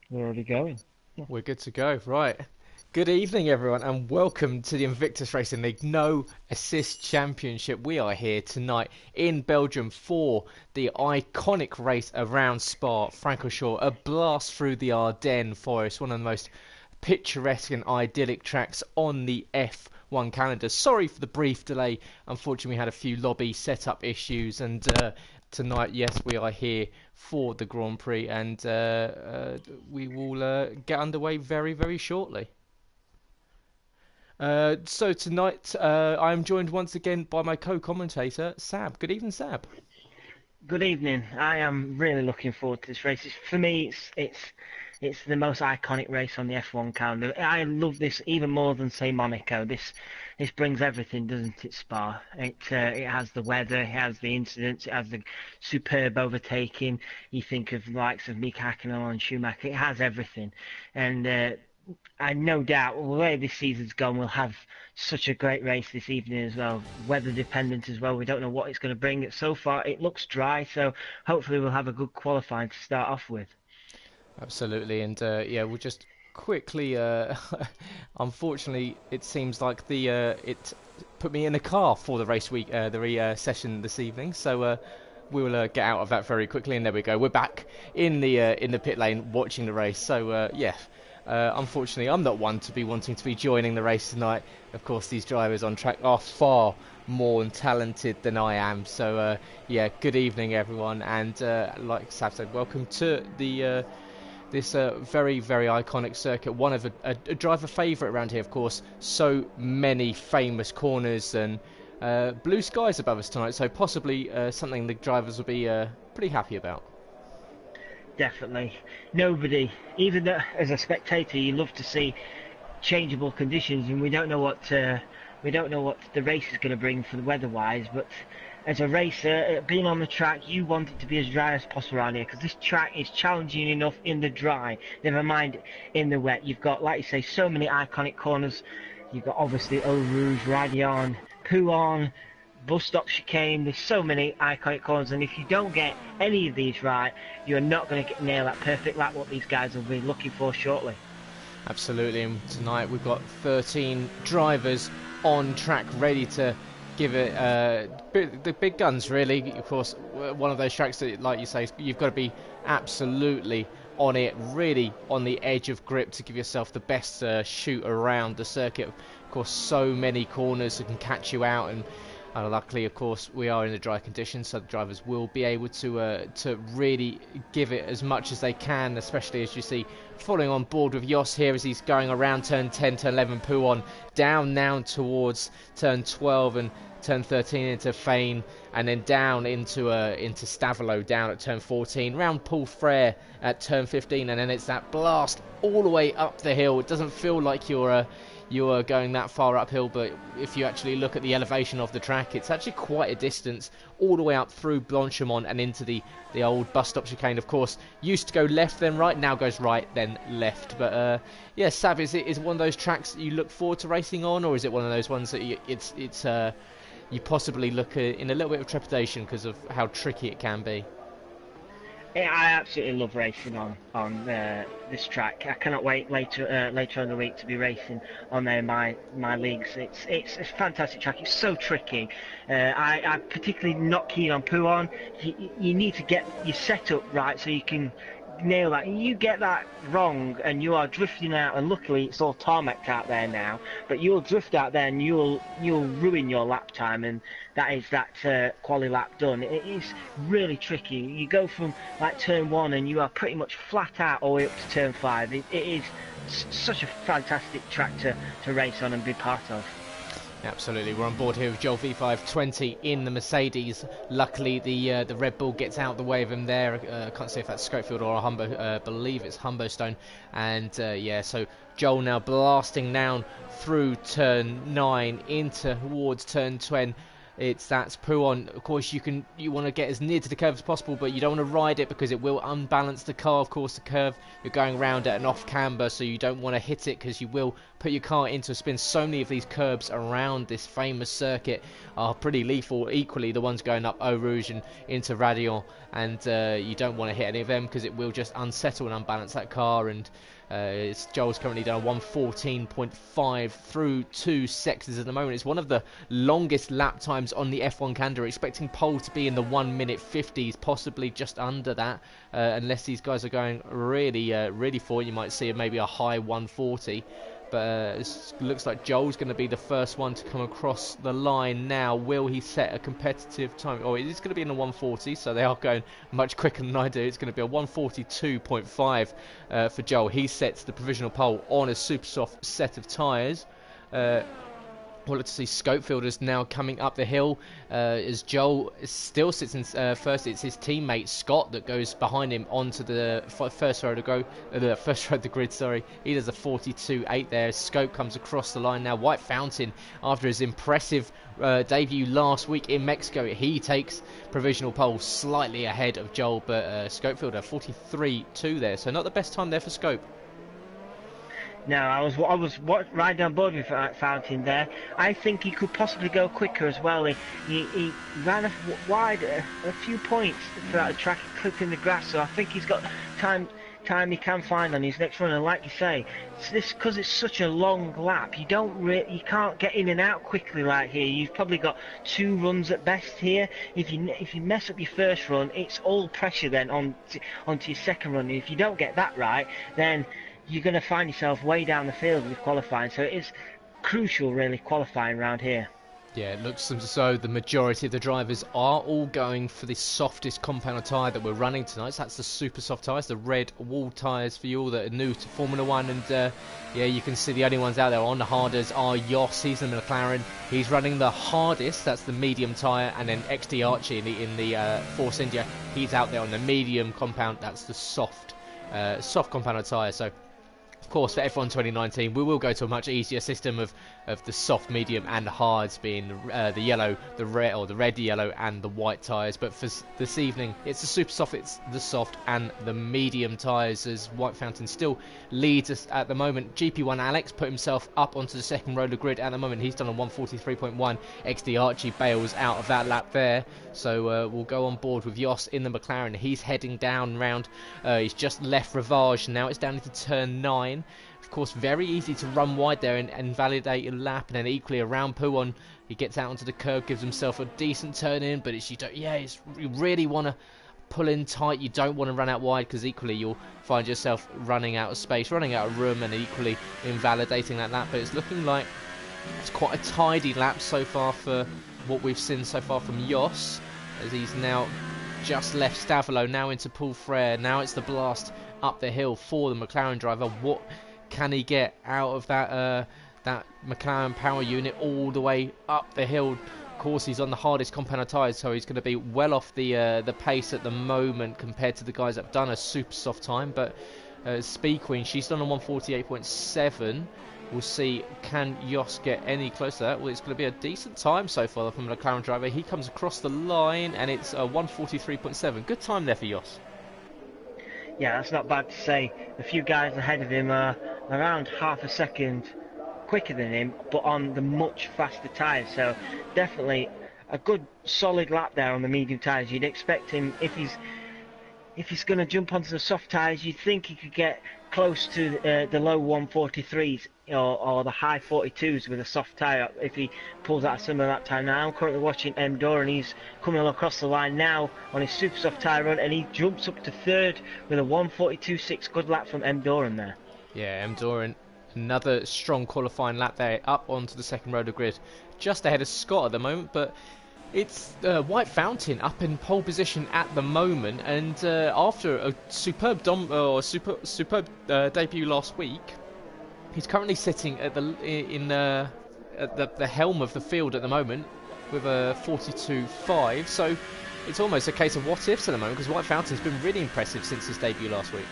We're already going. Yeah. We're good to go, right. Good evening, everyone, and welcome to the Invictus Racing League No Assist Championship. We are here tonight in Belgium for the iconic race around Spa-Francorchamps, a blast through the Ardennes forest, one of the most picturesque and idyllic tracks on the F1 calendar. Sorry for the brief delay. Unfortunately, we had a few lobby setup issues, and tonight, yes, we are here for the Grand Prix, and we will get underway very, very shortly. So tonight, I am joined once again by my co-commentator, Sab. Good evening, Sab. Good evening. I am really looking forward to this race. For me, it's the most iconic race on the F1 calendar. I love this even more than say Monaco. This brings everything, doesn't it, Spa? It has the weather, it has the incidents, it has the superb overtaking. You think of the likes of Mika Hakkinen and Schumacher. It has everything, and I no doubt the way this season's gone, we'll have such a great race this evening as well. Weather dependent as well. We don't know what it's going to bring. So far, it looks dry, so hopefully we'll have a good qualifying to start off with. Absolutely, and yeah, we'll just quickly. Unfortunately, it seems like the it put me in a car for the race week, session this evening. So we will get out of that very quickly, and there we go. We're back in the pit lane watching the race. So yeah. Unfortunately, I'm not one to be wanting to be joining the race tonight. Of course, these drivers on track are far more talented than I am. So, yeah, good evening, everyone. And like Sav said, welcome to the this very, very iconic circuit. One of a driver favourite around here, of course. So many famous corners and blue skies above us tonight. So possibly something the drivers will be pretty happy about. Definitely. Nobody, even though, as a spectator, you love to see changeable conditions, and we don't know what the race is going to bring for the weather-wise. But as a racer, being on the track, you want it to be as dry as possible around here because this track is challenging enough in the dry. Never mind in the wet. You've got, like you say, so many iconic corners. You've got obviously Eau Rouge, Raidillon, Pouon, bus stop chicane. There's so many iconic corners, and if you don't get any of these right, you're not going to nail that perfect lap what these guys will be looking for shortly. Absolutely, and tonight we've got 13 drivers on track ready to give it the big guns, really. Of course, one of those tracks that, like you say, you've got to be absolutely on it, really on the edge of grip to give yourself the best shoot around the circuit. Of course, so many corners that can catch you out, and luckily, of course, we are in the dry conditions, so the drivers will be able to really give it as much as they can, especially as you see following on board with Jos here as he's going around turn 10 to 11 Pouon, down now towards turn 12 and turn 13 into Fane, and then down into Stavelot down at turn 14, round Paul Frere at turn 15, and then it's that blast all the way up the hill. It doesn't feel like you are going that far uphill, but if you actually look at the elevation of the track, it's actually quite a distance all the way up through Blanchimont and into the old bus stop chicane. Of course, used to go left then right, now goes right then left. But yeah, Sav, is it one of those tracks that you look forward to racing on, or is it one of those ones that you possibly look in a little bit of trepidation because of how tricky it can be? Yeah, I absolutely love racing on this track. I cannot wait later in the week to be racing on there in my leagues. It's a fantastic track. It's so tricky. I'm particularly not keen on Pouon. You need to get your setup right so you can nail that. You get that wrong and you are drifting out, and luckily it's all tarmacked out there now, but you'll drift out there and you'll ruin your lap time, and that is that quali lap done. It is really tricky. You go from like turn 1 and you are pretty much flat out all the way up to turn 5. It is such a fantastic track to race on and be part of. Absolutely, we're on board here with Joel V520 in the Mercedes. Luckily, the Red Bull gets out of the way of him there. I can't say if that's Scopefield or a Humbo. Believe it's Humbostone. And yeah, so Joel now blasting down through turn 9 into towards turn 10. That's Prix. Of course, you want to get as near to the curve as possible, but you don't want to ride it because it will unbalance the car. Of course, the curve you're going around at an off camber, so you don't want to hit it because you will put your car into a spin. So many of these curbs around this famous circuit are pretty lethal. Equally, the ones going up Eau Rouge and into Radion, and you don't want to hit any of them because it will just unsettle and unbalance that car. And Joel's currently done a 1:14.5 through 2 sectors at the moment. It's one of the longest lap times on the F1 calendar. Expecting pole to be in the 1:50s, possibly just under that, unless these guys are going really for it. You might see maybe a high 1:40. But it looks like Joel's going to be the first one to come across the line now. Will he set a competitive time? Oh, it is going to be in the 1:40, so they are going much quicker than I do. It's going to be a 1:42.5 for Joel. He sets the provisional pole on a super soft set of tyres. Well, let's see, Scopefield is now coming up the hill as Joel still sits in first. It's his teammate Scott that goes behind him onto the first row of the grid. Sorry, he does a 42.8 there. Scope comes across the line now. White Fountain, after his impressive debut last week in Mexico, he takes provisional pole slightly ahead of Joel, but Scopefield a 43.2 there, so not the best time there for Scope. No, I was riding on board with Fountain there. I think he could possibly go quicker as well. He ran wide a few points throughout the track, clipping the grass. So I think he's got time he can find on his next run. And like you say, because it's such a long lap, you can't get in and out quickly like here. You've probably got 2 runs at best here. If you mess up your first run, it's all pressure then onto your second run. And if you don't get that right, then you're going to find yourself way down the field with qualifying. So it is crucial, really, qualifying around here. Yeah, it looks as though the majority of the drivers are all going for the softest compound tyre that we're running tonight. So that's the super soft tyres, the red wall tyres for you all that are new to Formula 1. And yeah, you can see the only ones out there on the harders are Jos. He's in the McLaren. He's running the hardest, that's the medium tyre. And then XD Archie in the Force India, he's out there on the medium compound. That's the soft compound tyre. So of course, for F1 2019, we will go to a much easier system of the soft, medium, and the hards being the yellow, the red, or the red, yellow, and the white tyres. But for this evening, it's the super soft, it's the soft, and the medium tyres. As White Fountain still leads us at the moment. GP1 Alex put himself up onto the second row of the grid at the moment. He's done a 1:43.1. XD Archie bails out of that lap there. So we'll go on board with Jos in the McLaren. He's heading down round. He's just left Rivage. Now it's down into turn 9. Of course, very easy to run wide there and validate a lap, and then equally around Pouon, he gets out onto the curb, gives himself a decent turn in, but you really want to pull in tight. You don't want to run out wide because equally you'll find yourself running out of space, running out of room, and equally invalidating that lap. But it's looking like it's quite a tidy lap so far for what we've seen so far from Jos, as he's now just left Stavelo, now into Paul Frere. Now it's the blast up the hill for the McLaren driver. What can he get out of that McLaren power unit all the way up the hill? Of course, he's on the hardest compound of tyres, so he's going to be well off the pace at the moment compared to the guys that have done a super soft time. But Speed Queen, she's done a 1:48.7. We'll see, can Jos get any closer to that? Well, it's going to be a decent time so far from the McLaren driver. He comes across the line, and it's a 1:43.7. Good time there for Jos. Yeah, that's not bad to say. A few guys ahead of him are around half a second quicker than him, but on the much faster tyres. So definitely a good solid lap there on the medium tyres. You'd expect him, if he's going to jump onto the soft tyres, you'd think he could get close to the low 1:43s or the high 42s with a soft tyre if he pulls out a similar lap time. Now I'm currently watching M. Doran. He's coming across the line now on his super soft tyre run, and he jumps up to third with a 1:42.6. Good lap from M. Doran there. Yeah, M. Doran, another strong qualifying lap there, up onto the second row of the grid, just ahead of Scott at the moment. But it's White Fountain up in pole position at the moment, and after a superb debut last week, he's currently sitting at the helm of the field at the moment with a 42.5. So it's almost a case of what ifs at the moment, because White Fountain's been really impressive since his debut last week.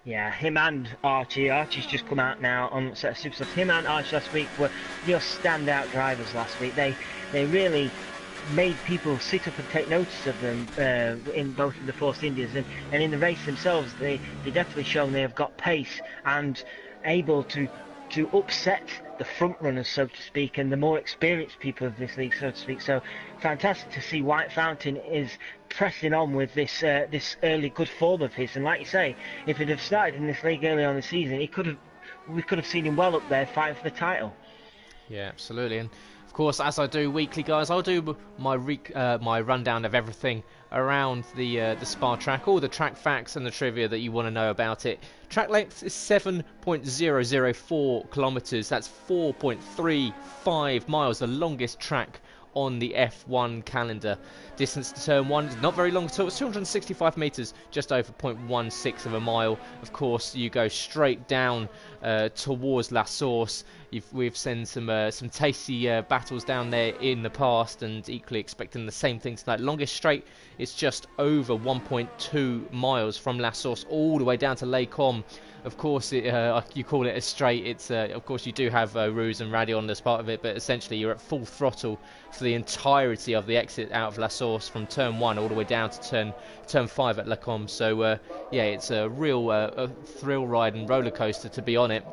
Yeah, him and Archie. Archie's just come out now on set of super stuff. Him and Archie last week were just standout drivers last week. They they really made people sit up and take notice of them in both of the Force Indias and in the race themselves. They definitely shown they have got pace and able to upset the front runners, so to speak, and the more experienced people of this league, so to speak. So fantastic to see White Fountain is pressing on with this early good form of his. And like you say, if he'd have started in this league early on the season, we could have seen him well up there fighting for the title. Yeah, absolutely. And of course, as I do weekly, guys, I'll do my rundown of everything around the Spa track, all the track facts and the trivia that you want to know about it. Track length is 7.004 kilometres. That's 4.35 miles, the longest track on the F1 calendar. Distance to turn 1 is not very long at all. It's 265 metres, just over 0.16 of a mile. Of course, you go straight down towards La Source. We've seen some tasty battles down there in the past, and equally expecting the same thing tonight. Longest straight is just over 1.2 miles from La Source all the way down to Les Combes. Of course, you call it a straight. It's of course you do have Rouge and Radion as part of it, but essentially you're at full throttle for the entirety of the exit out of La Source from turn 1 all the way down to turn 5 at Les Combes. So yeah, it's a real thrill ride and roller coaster to be on it.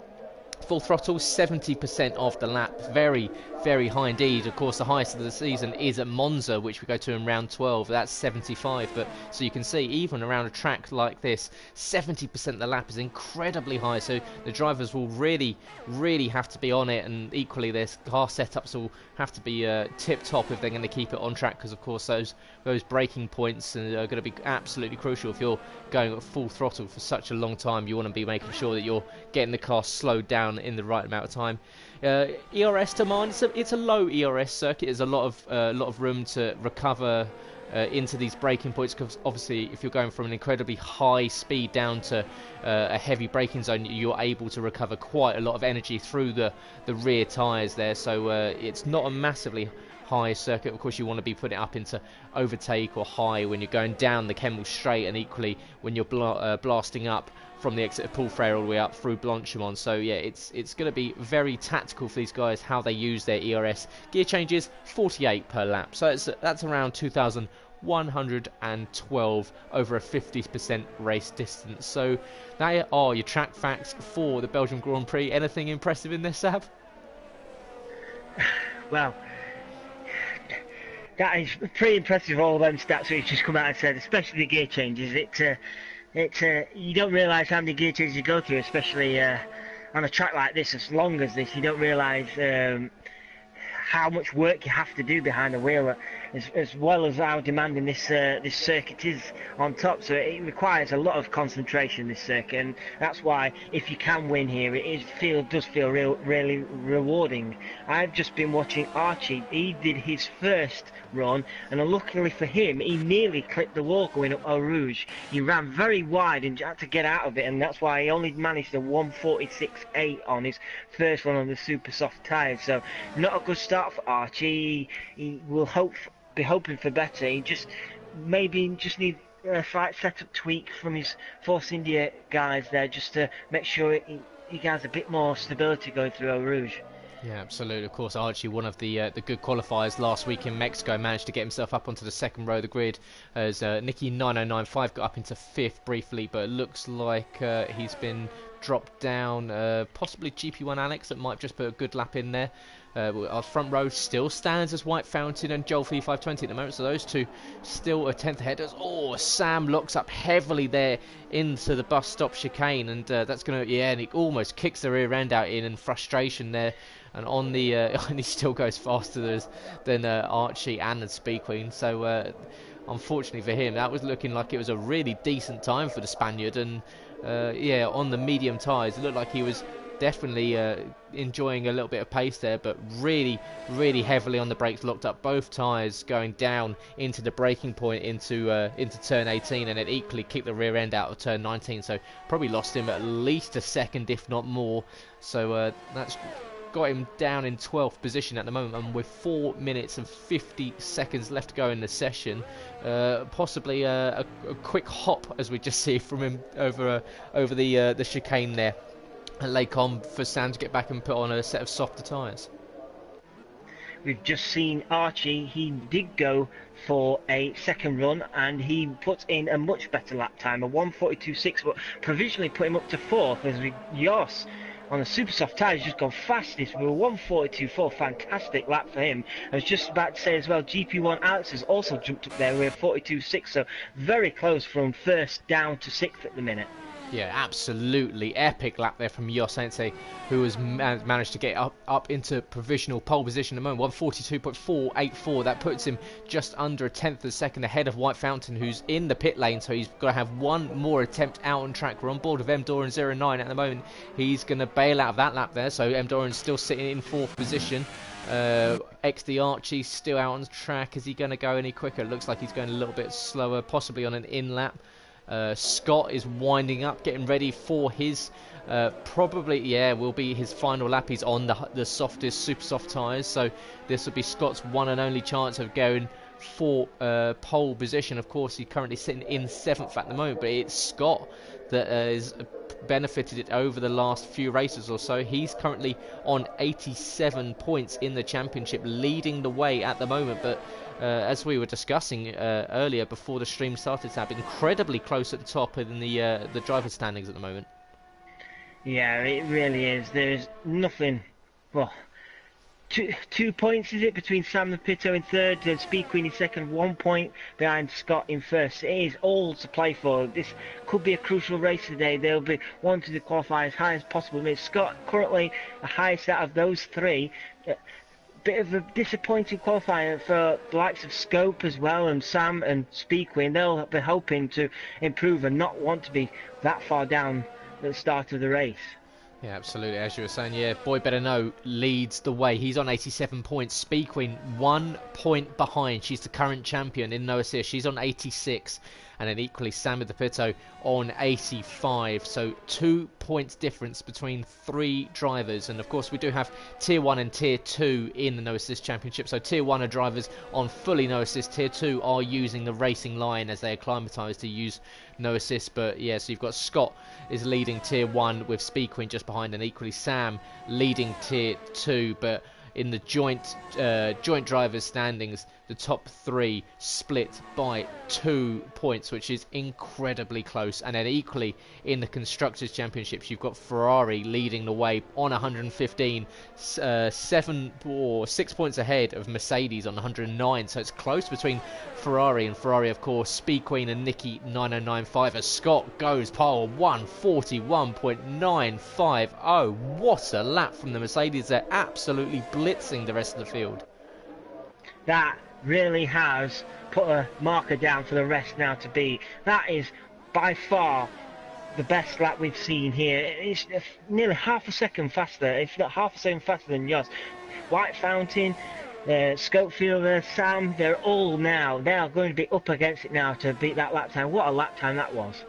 Full throttle, 70% of the lap. Very, very high indeed. Of course, the highest of the season is at Monza, which we go to in round 12. That's 75. But so you can see, even around a track like this, 70% of the lap is incredibly high. So the drivers will really, really have to be on it. And equally, their car setups will have to be tip-top if they're going to keep it on track. Because, of course, those braking points are going to be absolutely crucial. If you're going at full throttle for such a long time, you want to be making sure that you're getting the car slowed down in the right amount of time. ERS demand, it's a low ERS circuit. There's a lot of room to recover into these braking points, because obviously if you're going from an incredibly high speed down to a heavy braking zone, you're able to recover quite a lot of energy through the rear tyres there. So it's not a massively high circuit. Of course, you want to be putting it up into overtake or high when you're going down the Kemmel Straight, and equally when you're blasting up from the exit of Paul Frere all the way up through Blanchimont. So yeah, it's going to be very tactical for these guys how they use their ERS. Gear changes 48 per lap, so that's around 2,112 over a 50% race distance. So they are your track facts for the Belgian Grand Prix. Anything impressive in this, Sab? Well, that is pretty impressive, all them stats we've just come out and said, especially the gear changes. You don't realise how many gear changes you go through, especially on a track like this, as long as this. You don't realise how much work you have to do behind the wheel, as well as how demanding this circuit is on top. So it requires a lot of concentration, this circuit, and that's why if you can win here, it does feel really rewarding. I've just been watching Archie. He did his first run, and luckily for him, he nearly clipped the wall going up Eau Rouge. He ran very wide and had to get out of it, and that's why he only managed a 1:46.8 on his first run on the super soft tyres. So not a good start for Archie. He will be hoping for better. He just need a slight setup tweak from his Force India guys there, just to make sure he has a bit more stability going through Eau Rouge. Yeah, absolutely. Of course, Archie, one of the good qualifiers last week in Mexico, managed to get himself up onto the second row of the grid, as Nicky 9095 got up into 5th briefly, but it looks like he's been dropped down. Possibly GP1 Alex that might just put a good lap in there. Our front row still stands as White Fountain and Joel 520 at the moment, so those two still a 10th ahead. Oh, Sam locks up heavily there into the bus stop chicane, and that's going to, and he almost kicks the rear end out in frustration there. And on the and he still goes faster than Archie and the Speed Queen. So unfortunately for him, that was looking like it was a really decent time for the Spaniard. And on the medium tyres, it looked like he was definitely enjoying a little bit of pace there, but really, really heavily on the brakes, locked up both tyres going down into the braking point into turn 18, and it equally kicked the rear end out of turn 19. So probably lost him at least a second, if not more. So that's got him down in 12th position at the moment, and with 4 minutes and 50 seconds left to go in the session, possibly a quick hop, as we just see from him over the chicane there at Les Combes, for Sam to get back and put on a set of softer tyres. we've just seen Archie. He did go for a second run and he put in a much better lap time, a 1:42.6, but provisionally put him up to fourth as Jos on the super soft tyres just gone fastest with a 1:42.4. Fantastic lap for him. I was just about to say as well, GP1 Alex has also jumped up there with a 42.6, so very close from first down to sixth at the minute. Yeah, absolutely epic lap there from Jos Ente, who has managed to get up into provisional pole position at the moment. 1:42.484. That puts him just under a tenth of a second ahead of White Fountain, who's in the pit lane, so he's got to have one more attempt out on track. We're on board with M Doran 09 at the moment. He's going to bail out of that lap there, so M Doran's still sitting in fourth position. XD Archie still out on the track. Is he going to go any quicker? It looks like he's going a little bit slower, possibly on an in lap. Scott is winding up, getting ready for his will be his final lap. He's on the softest, super soft tyres, so this will be Scott's one and only chance of going for pole position. Of course, he's currently sitting in seventh at the moment, but it's Scott that has benefited it over the last few races or so. He's currently on 87 points in the championship, leading the way at the moment, but as we were discussing earlier before the stream started, Tab, incredibly close at the top in the driver standings at the moment. Yeah, it really is. There's nothing. Well, 2 points is it between Sam the Pitto in third and Speed Queen in second, 1 point behind Scott in first. It is all to play for. This could be a crucial race today. They'll be wanting to qualify as high as possible. I mean, Scott currently the highest out of those three. Bit of a disappointing qualifying for the likes of Scope as well, and Sam and Speed Queen. They'll be hoping to improve and not want to be that far down at the start of the race. Yeah, absolutely. As you were saying, yeah, Boy Better Know leads the way. He's on 87 points. Speed Queen 1 point behind. She's the current champion in no assist. She's on 86. And then equally Sam with the Pitto on 85. So 2 points difference between three drivers. And of course we do have Tier 1 and Tier 2 in the No Assist Championship. So Tier 1 are drivers on fully No Assist. Tier 2 are using the racing line as they acclimatise to use No Assist. But yeah, so you've got Scott is leading Tier 1 with Speed Queen just behind. And equally Sam leading Tier 2. But in the joint drivers standings, the top three split by 2 points, which is incredibly close. And then equally in the Constructors' Championships, you've got Ferrari leading the way on 115, 6 points ahead of Mercedes on 109. So it's close between Ferrari, of course, Speed Queen and Nikki 9095 as Scott goes pole 1:41.950. What a lap from the Mercedes. They're absolutely blitzing the rest of the field. That really has put a marker down for the rest now to beat. That is by far the best lap we've seen here. It's nearly half a second faster, if not half a second faster than Jos. White Fountain, Scopefielder, Sam, they're all now. They are going to be up against it now to beat that lap time. What a lap time that was.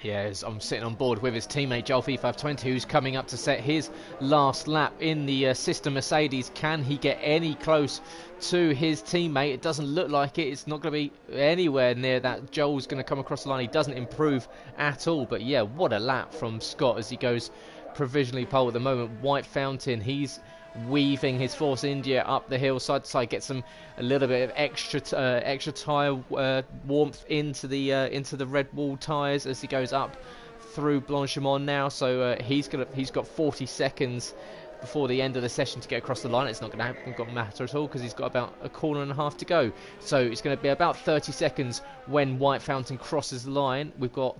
Yeah, I'm sitting on board with his teammate Joel V520, who's coming up to set his last lap in the sister Mercedes. Can he get any close to his teammate? It doesn't look like it. It's not going to be anywhere near that. Joel's going to come across the line. He doesn't improve at all. But yeah, what a lap from Scott as he goes provisionally pole at the moment. White Fountain, he's weaving his Force India up the hill side to side, gets a little bit of extra tyre warmth into the red wall tyres as he goes up through Blanchimont now. So he's got 40 seconds before the end of the session to get across the line. It's not going to matter at all because he's got about a corner and a half to go. So it's going to be about 30 seconds when White Fountain crosses the line. We've got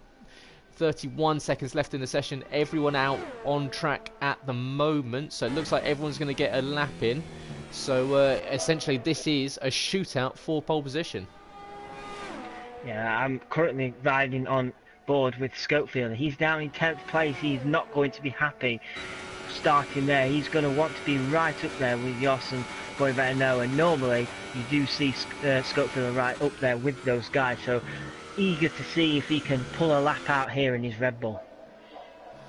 31 seconds left in the session. Everyone out on track at the moment, so it looks like everyone's going to get a lap in. So essentially this is a shootout for pole position. Yeah, I'm currently riding on board with Scopefielder. He's down in 10th place. He's not going to be happy starting there. He's going to want to be right up there with Jos and Boy Better Know, and normally you do see Scopefielder right up there with those guys, so eager to see if he can pull a lap out here in his Red Bull.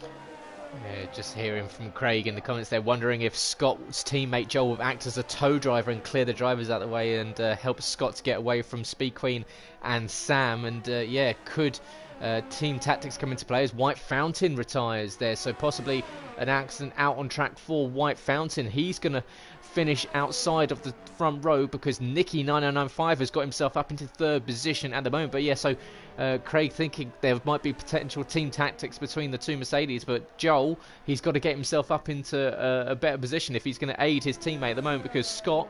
Yeah, just hearing from Craig in the comments there, wondering if Scott's teammate Joel will act as a tow driver and clear the drivers out of the way and help Scott to get away from Speed Queen and Sam. And yeah, could team tactics come into play as White Fountain retires there, so possibly an accident out on track for White Fountain. He's going to finish outside of the front row because Nicky 9095 has got himself up into third position at the moment. But yeah, so Craig thinking there might be potential team tactics between the two Mercedes, but Joel, he's got to get himself up into a better position if he's going to aid his teammate at the moment, because Scott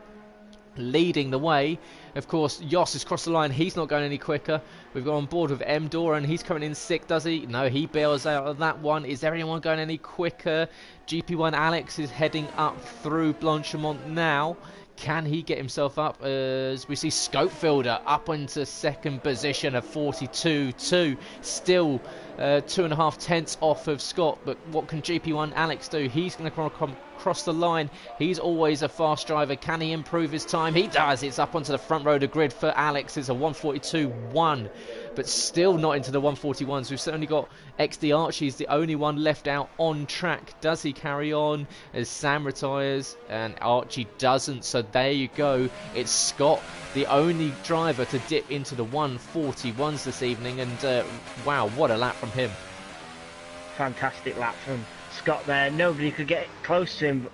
leading the way. Of course, Jos has crossed the line. He's not going any quicker. We've got on board with M. Doran. He's coming in sick, does he? No, he bails out of that one. Is there anyone going any quicker? GP1 Alex is heading up through Blanchimont now. Can he get himself up? As we see Scopefielder up into second position of 42.2. Still 2.5 tenths off of Scott. But what can GP1 Alex do? He's going to come across the line. He's always a fast driver. Can he improve his time? He does. It's up onto the front row of the grid for Alex. It's a 142.1. But still not into the 141s. We've certainly got XD Archie's the only one left out on track. Does he carry on as Sam retires and Archie doesn't? So there you go. It's Scott, the only driver to dip into the 141s this evening. And wow, what a lap from him. Fantastic lap from Scott there. Nobody could get close to him. But,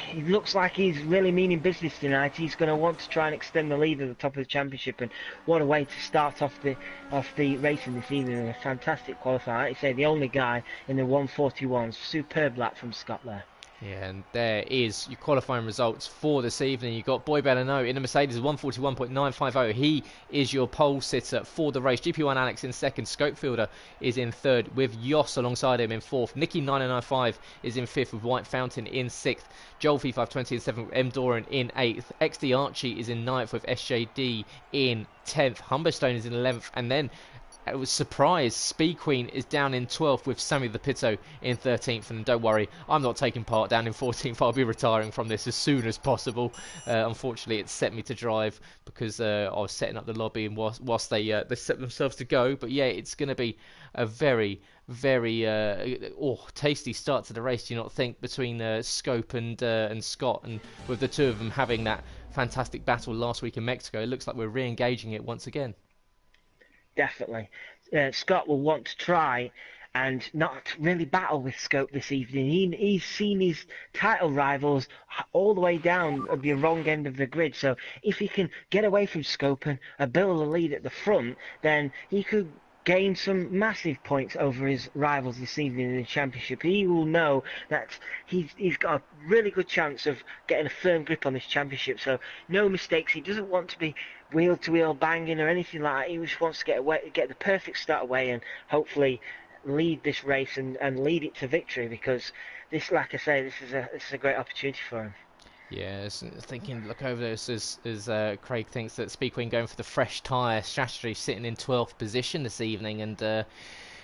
he looks like he's really meaning business tonight. He's going to want to try and extend the lead at the top of the championship, and what a way to start off the racing this evening. A fantastic qualifier. Like you say, the only guy in the 141s. Superb lap from Scott there. Yeah, and there is your qualifying results for this evening. You've got Boy Bellano in the Mercedes 141.950. He is your pole sitter for the race. GP1 Alex in second. Scopefielder is in third with Jos alongside him in fourth. Nicky 995 is in fifth with White Fountain in sixth. Joel V520 in seventh with M. Doran in eighth. XD Archie is in ninth with SJD in 10th. Humberstone is in 11th. And then it was surprise. Speed Queen is down in 12th with Sammy the Pito in 13th. And don't worry, I'm not taking part down in 14th. I'll be retiring from this as soon as possible. Unfortunately, it set me to drive because I was setting up the lobby and whilst they set themselves to go. But yeah, it's going to be a very, very tasty start to the race, do you not think, between Scope and Scott, and with the two of them having that fantastic battle last week in Mexico, it looks like we're re-engaging it once again. Definitely. Scott will want to try and not really battle with Scope this evening. He's seen his title rivals all the way down at the wrong end of the grid. So if he can get away from Scope and build a lead at the front, then he could gain some massive points over his rivals this evening in the championship. He will know that he's got a really good chance of getting a firm grip on this championship. So no mistakes. He doesn't want to be wheel-to-wheel banging or anything like that. He just wants to get the perfect start away and hopefully lead this race and lead it to victory, because this, like I say, this is a great opportunity for him. Yeah, look over this as Craig thinks that Speed Queen going for the fresh tyre strategy, sitting in 12th position this evening. And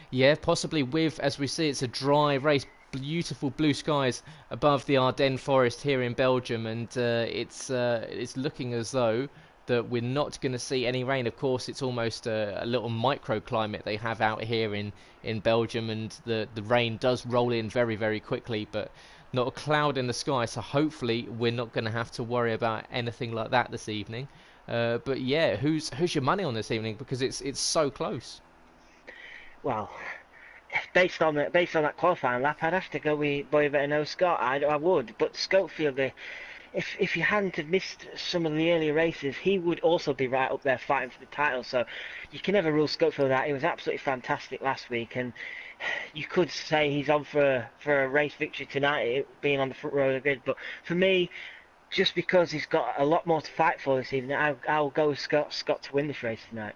yeah, possibly with, as we see, it's a dry race. Beautiful blue skies above the Ardennes forest here in Belgium, and it's looking as though that we're not going to see any rain. Of course, it's almost a little microclimate they have out here in Belgium, and the rain does roll in very, very quickly, but not a cloud in the sky, so hopefully we're not going to have to worry about anything like that this evening. But yeah, who's your money on this evening, because it's so close? Well, based on that qualifying lap, I'd have to go with Boy Better Scott. I would, but Scopefield, if he hadn't have missed some of the earlier races, he would also be right up there fighting for the title. So you can never rule Scopefield out. He was absolutely fantastic last week, and you could say he's on for a race victory tonight, being on the front row of the grid. But for me, just because he's got a lot more to fight for this evening, I'll go with Scott to win this race tonight.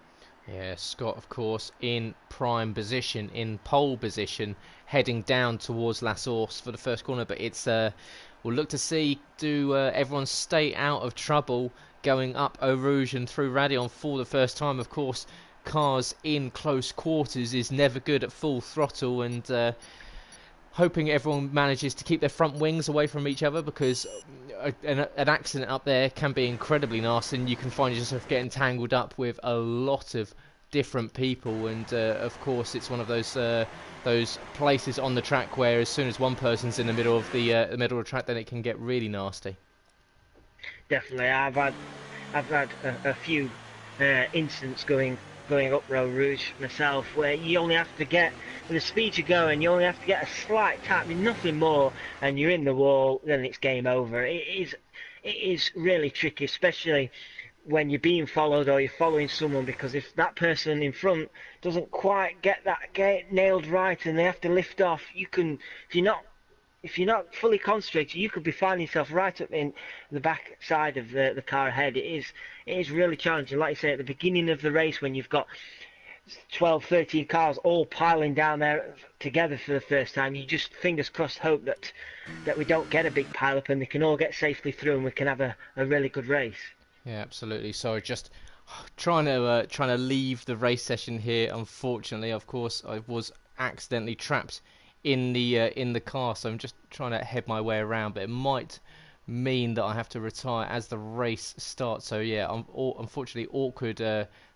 Yeah, Scott, of course, in prime position, in pole position, heading down towards La Source for the first corner. But it's we'll look to see, do everyone stay out of trouble going up Eau Rouge and through Radion for the first time. Of course, cars in close quarters is never good at full throttle, and hoping everyone manages to keep their front wings away from each other, because an accident up there can be incredibly nasty, and you can find yourself getting tangled up with a lot of different people. And of course, it's one of those places on the track where as soon as one person's in the middle of the middle of the track, then it can get really nasty. Definitely, I've had a few incidents going going up Road Rouge myself, where you only have to get, with the speed you go, and you only have to get a slight tap, nothing more, and you're in the wall, then it's game over. It is really tricky, especially when you're being followed or you're following someone, because if that person in front doesn't quite get nailed right and they have to lift off, you can, if you're not fully concentrated, you could be finding yourself right up in the back side of the car ahead. It is really challenging. Like you say, at the beginning of the race, when you've got 12, 13 cars all piling down there together for the first time, you just, fingers crossed, hope that we don't get a big pile up and they can all get safely through and we can have a really good race. Yeah, absolutely. So just trying to leave the race session here. Unfortunately, of course, I was accidentally trapped in the car, so I'm just trying to head my way around, but it might mean that I have to retire as the race starts. So yeah, unfortunately awkward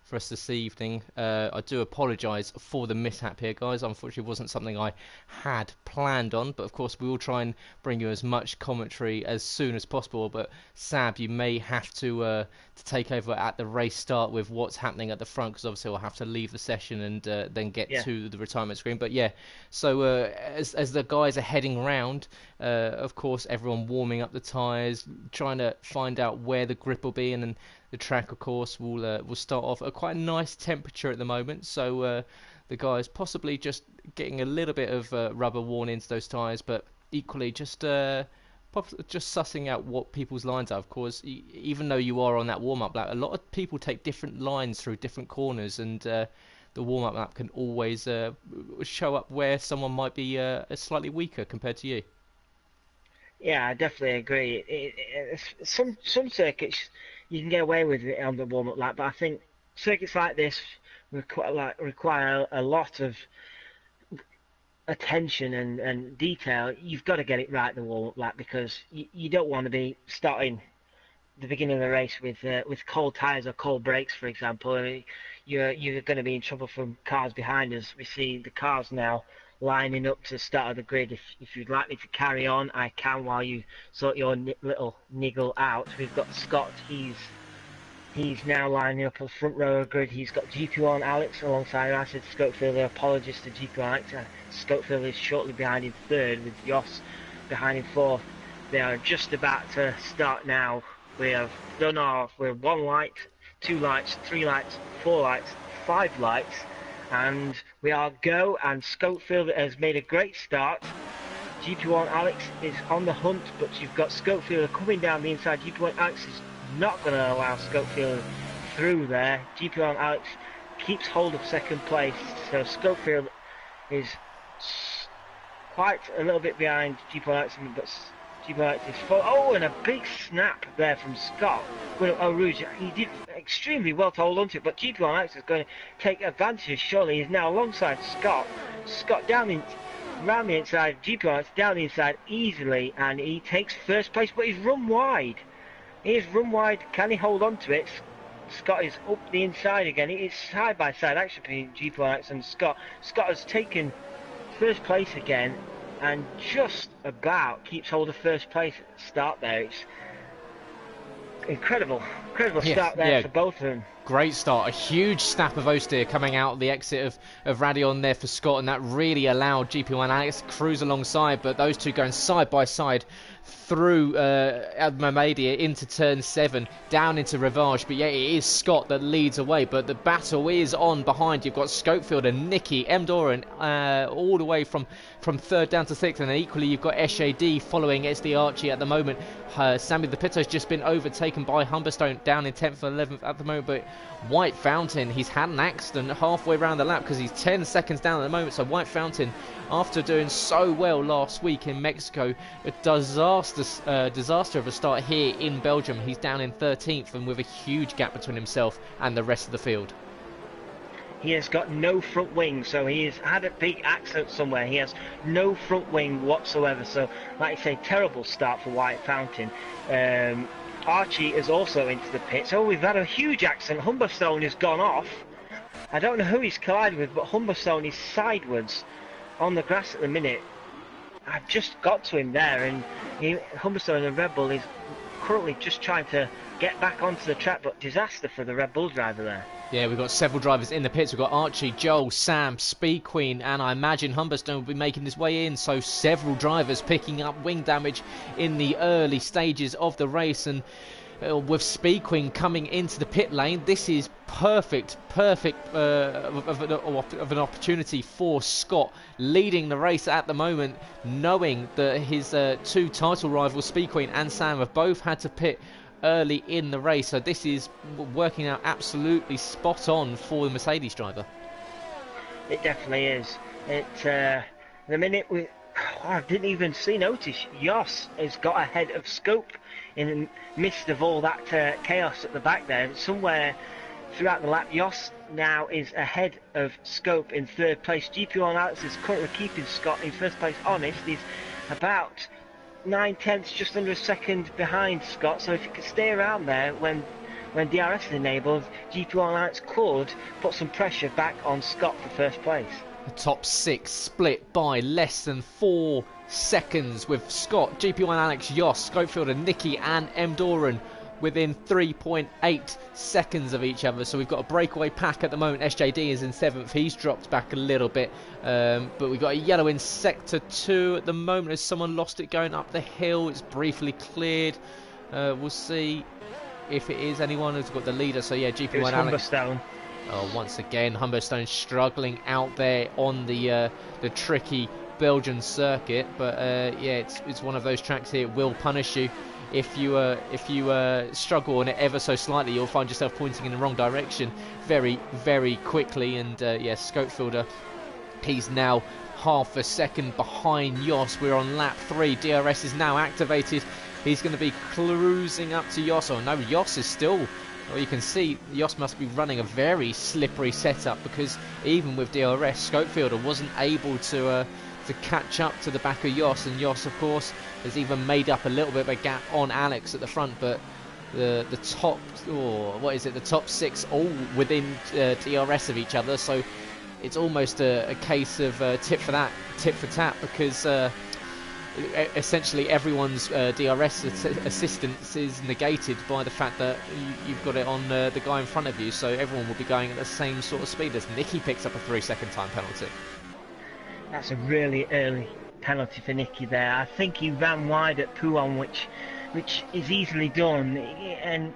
for us this evening. I do apologise for the mishap here, guys. Unfortunately, it wasn't something I had planned on, but of course we will try and bring you as much commentary as soon as possible. But Sab, you may have to take over at the race start with what's happening at the front, because obviously we'll have to leave the session and then get to the retirement screen. But yeah, so as the guys are heading round, of course everyone warming up the tyres, trying to find out where the grip will be, and then the track, of course, will start off at quite a nice temperature at the moment. So the guys possibly just getting a little bit of rubber worn into those tyres, but equally just sussing out what people's lines are. Of course, even though you are on that warm-up lap, a lot of people take different lines through different corners, and the warm-up lap can always show up where someone might be slightly weaker compared to you. Yeah, I definitely agree. Some circuits you can get away with it on the warm-up lap, but I think circuits like this require a lot of attention and detail. You've got to get it right in the warm-up lap, because you don't want to be starting the beginning of the race with cold tyres or cold brakes, for example. You're going to be in trouble from cars behind us. We see the cars now lining up to the start of the grid. If you'd like me to carry on, I can, while you sort your little niggle out. We've got Scott. He's now lining up on the front row of the grid. He's got GP1 Alex alongside him. I said Scopefield, apologies to GP1 Alex. Scopefield is shortly behind him third, with Jos behind him fourth. They are just about to start now. We have done we're 1 light, 2 lights, 3 lights, 4 lights, 5 lights, and we are go, and Scopefield has made a great start. GP1 Alex is on the hunt, but you've got Scopefield coming down the inside. GP1 Alex is not going to allow Scopefield through there. GP1 Alex keeps hold of second place, so Scopefield is quite a little bit behind GP1 Alex, but GP1 Alex is full. Oh, and a big snap there from Scott. Rouge, he did extremely well to hold on to it, but GP1 Alex is going to take advantage. Surely he's now alongside Scott. Scott round the inside, GP1 Alex down the inside easily, and he takes first place, but he's run wide. He's run wide. Can he hold on to it? Scott is up the inside again. It's side by side action between GP1 Alex and Scott. Scott has taken first place again, and just about keeps hold of first place at the start there. It's incredible start there for both of them. Great start, a huge snap of O-steer coming out the exit of Radion there for Scott, and that really allowed GP1 Alex to cruise alongside, but those two going side by side through Momadia into turn 7, down into Rivage. But yeah, it is Scott that leads away, but the battle is on behind. You've got Scopefield and Nicky, M. Doran all the way from 3rd down to 6th, and then equally you've got SJD following SD Archie at the moment. Sammy the Pit has just been overtaken by Humberstone down in 10th and 11th at the moment, but White Fountain, he's had an accident halfway around the lap because he's 10 seconds down at the moment. So White Fountain, after doing so well last week in Mexico, a disaster of a start here in Belgium. He's down in 13th and with a huge gap between himself and the rest of the field. He has got no front wing, so he has had a big accident somewhere. He has no front wing whatsoever, so like I say, terrible start for White Fountain. Archie is also into the pit, so we've had a huge accident. Humberstone has gone off. I don't know who he's collided with, but Humberstone is sideways on the grass at the minute. I've just got to him there, and Humberstone, the Red Bull, is currently just trying to get back onto the track, but disaster for the Red Bull driver there. Yeah, we've got several drivers in the pits. We've got Archie, Joel, Sam, Speed Queen, and I imagine Humberstone will be making his way in. So several drivers picking up wing damage in the early stages of the race. And with Speed Queen coming into the pit lane, this is perfect of an opportunity for Scott, leading the race at the moment, knowing that his two title rivals, Speed Queen and Sam, have both had to pit early in the race. So this is working out absolutely spot on for the Mercedes driver. It definitely is. The minute I didn't even notice Jos has got ahead of Scope in the midst of all that chaos at the back there. Somewhere throughout the lap, Jos now is ahead of Scope in third place. GP1 Alex is currently keeping Scott in first place. Honest, he's about 9/10, just under a second behind Scott, so if he could stay around there when DRS is enabled, GP1 Alex could put some pressure back on Scott for first place. The top six split by less than 4 seconds, with Scott, GP1 Alex, Jos, Scopefielder, Nicky and M. Doran within 3.8 seconds of each other. So we've got a breakaway pack at the moment. SJD is in 7th. He's dropped back a little bit. But we've got a yellow in sector 2 at the moment as someone lost it going up the hill. It's briefly cleared. We'll see if it is anyone who's got the leader. So yeah, GP1 Alex. Humberstone. Oh, once again, Humberstone struggling out there on the tricky Belgian circuit. But yeah, it's one of those tracks here. It will punish you. If you struggle on it ever so slightly, you'll find yourself pointing in the wrong direction very, very quickly. And yeah, Scopefielder, he's now half a second behind Jos. We're on lap 3. DRS is now activated. He's going to be cruising up to Jos. Oh no, Jos is still... Well, you can see Jos must be running a very slippery setup, because even with DRS, Scopefielder wasn't able to catch up to the back of Jos, and Jos, of course, has even made up a little bit of a gap on Alex at the front. But the top, the top 6 all within DRS of each other, so it's almost a case of tit for tat, because essentially everyone's DRS assistance is negated by the fact that you've got it on the guy in front of you, so everyone will be going at the same sort of speed. As Nicky picks up a 3-second time penalty. That's a really early penalty for Nicky there. I think he ran wide at Pouon, which is easily done, and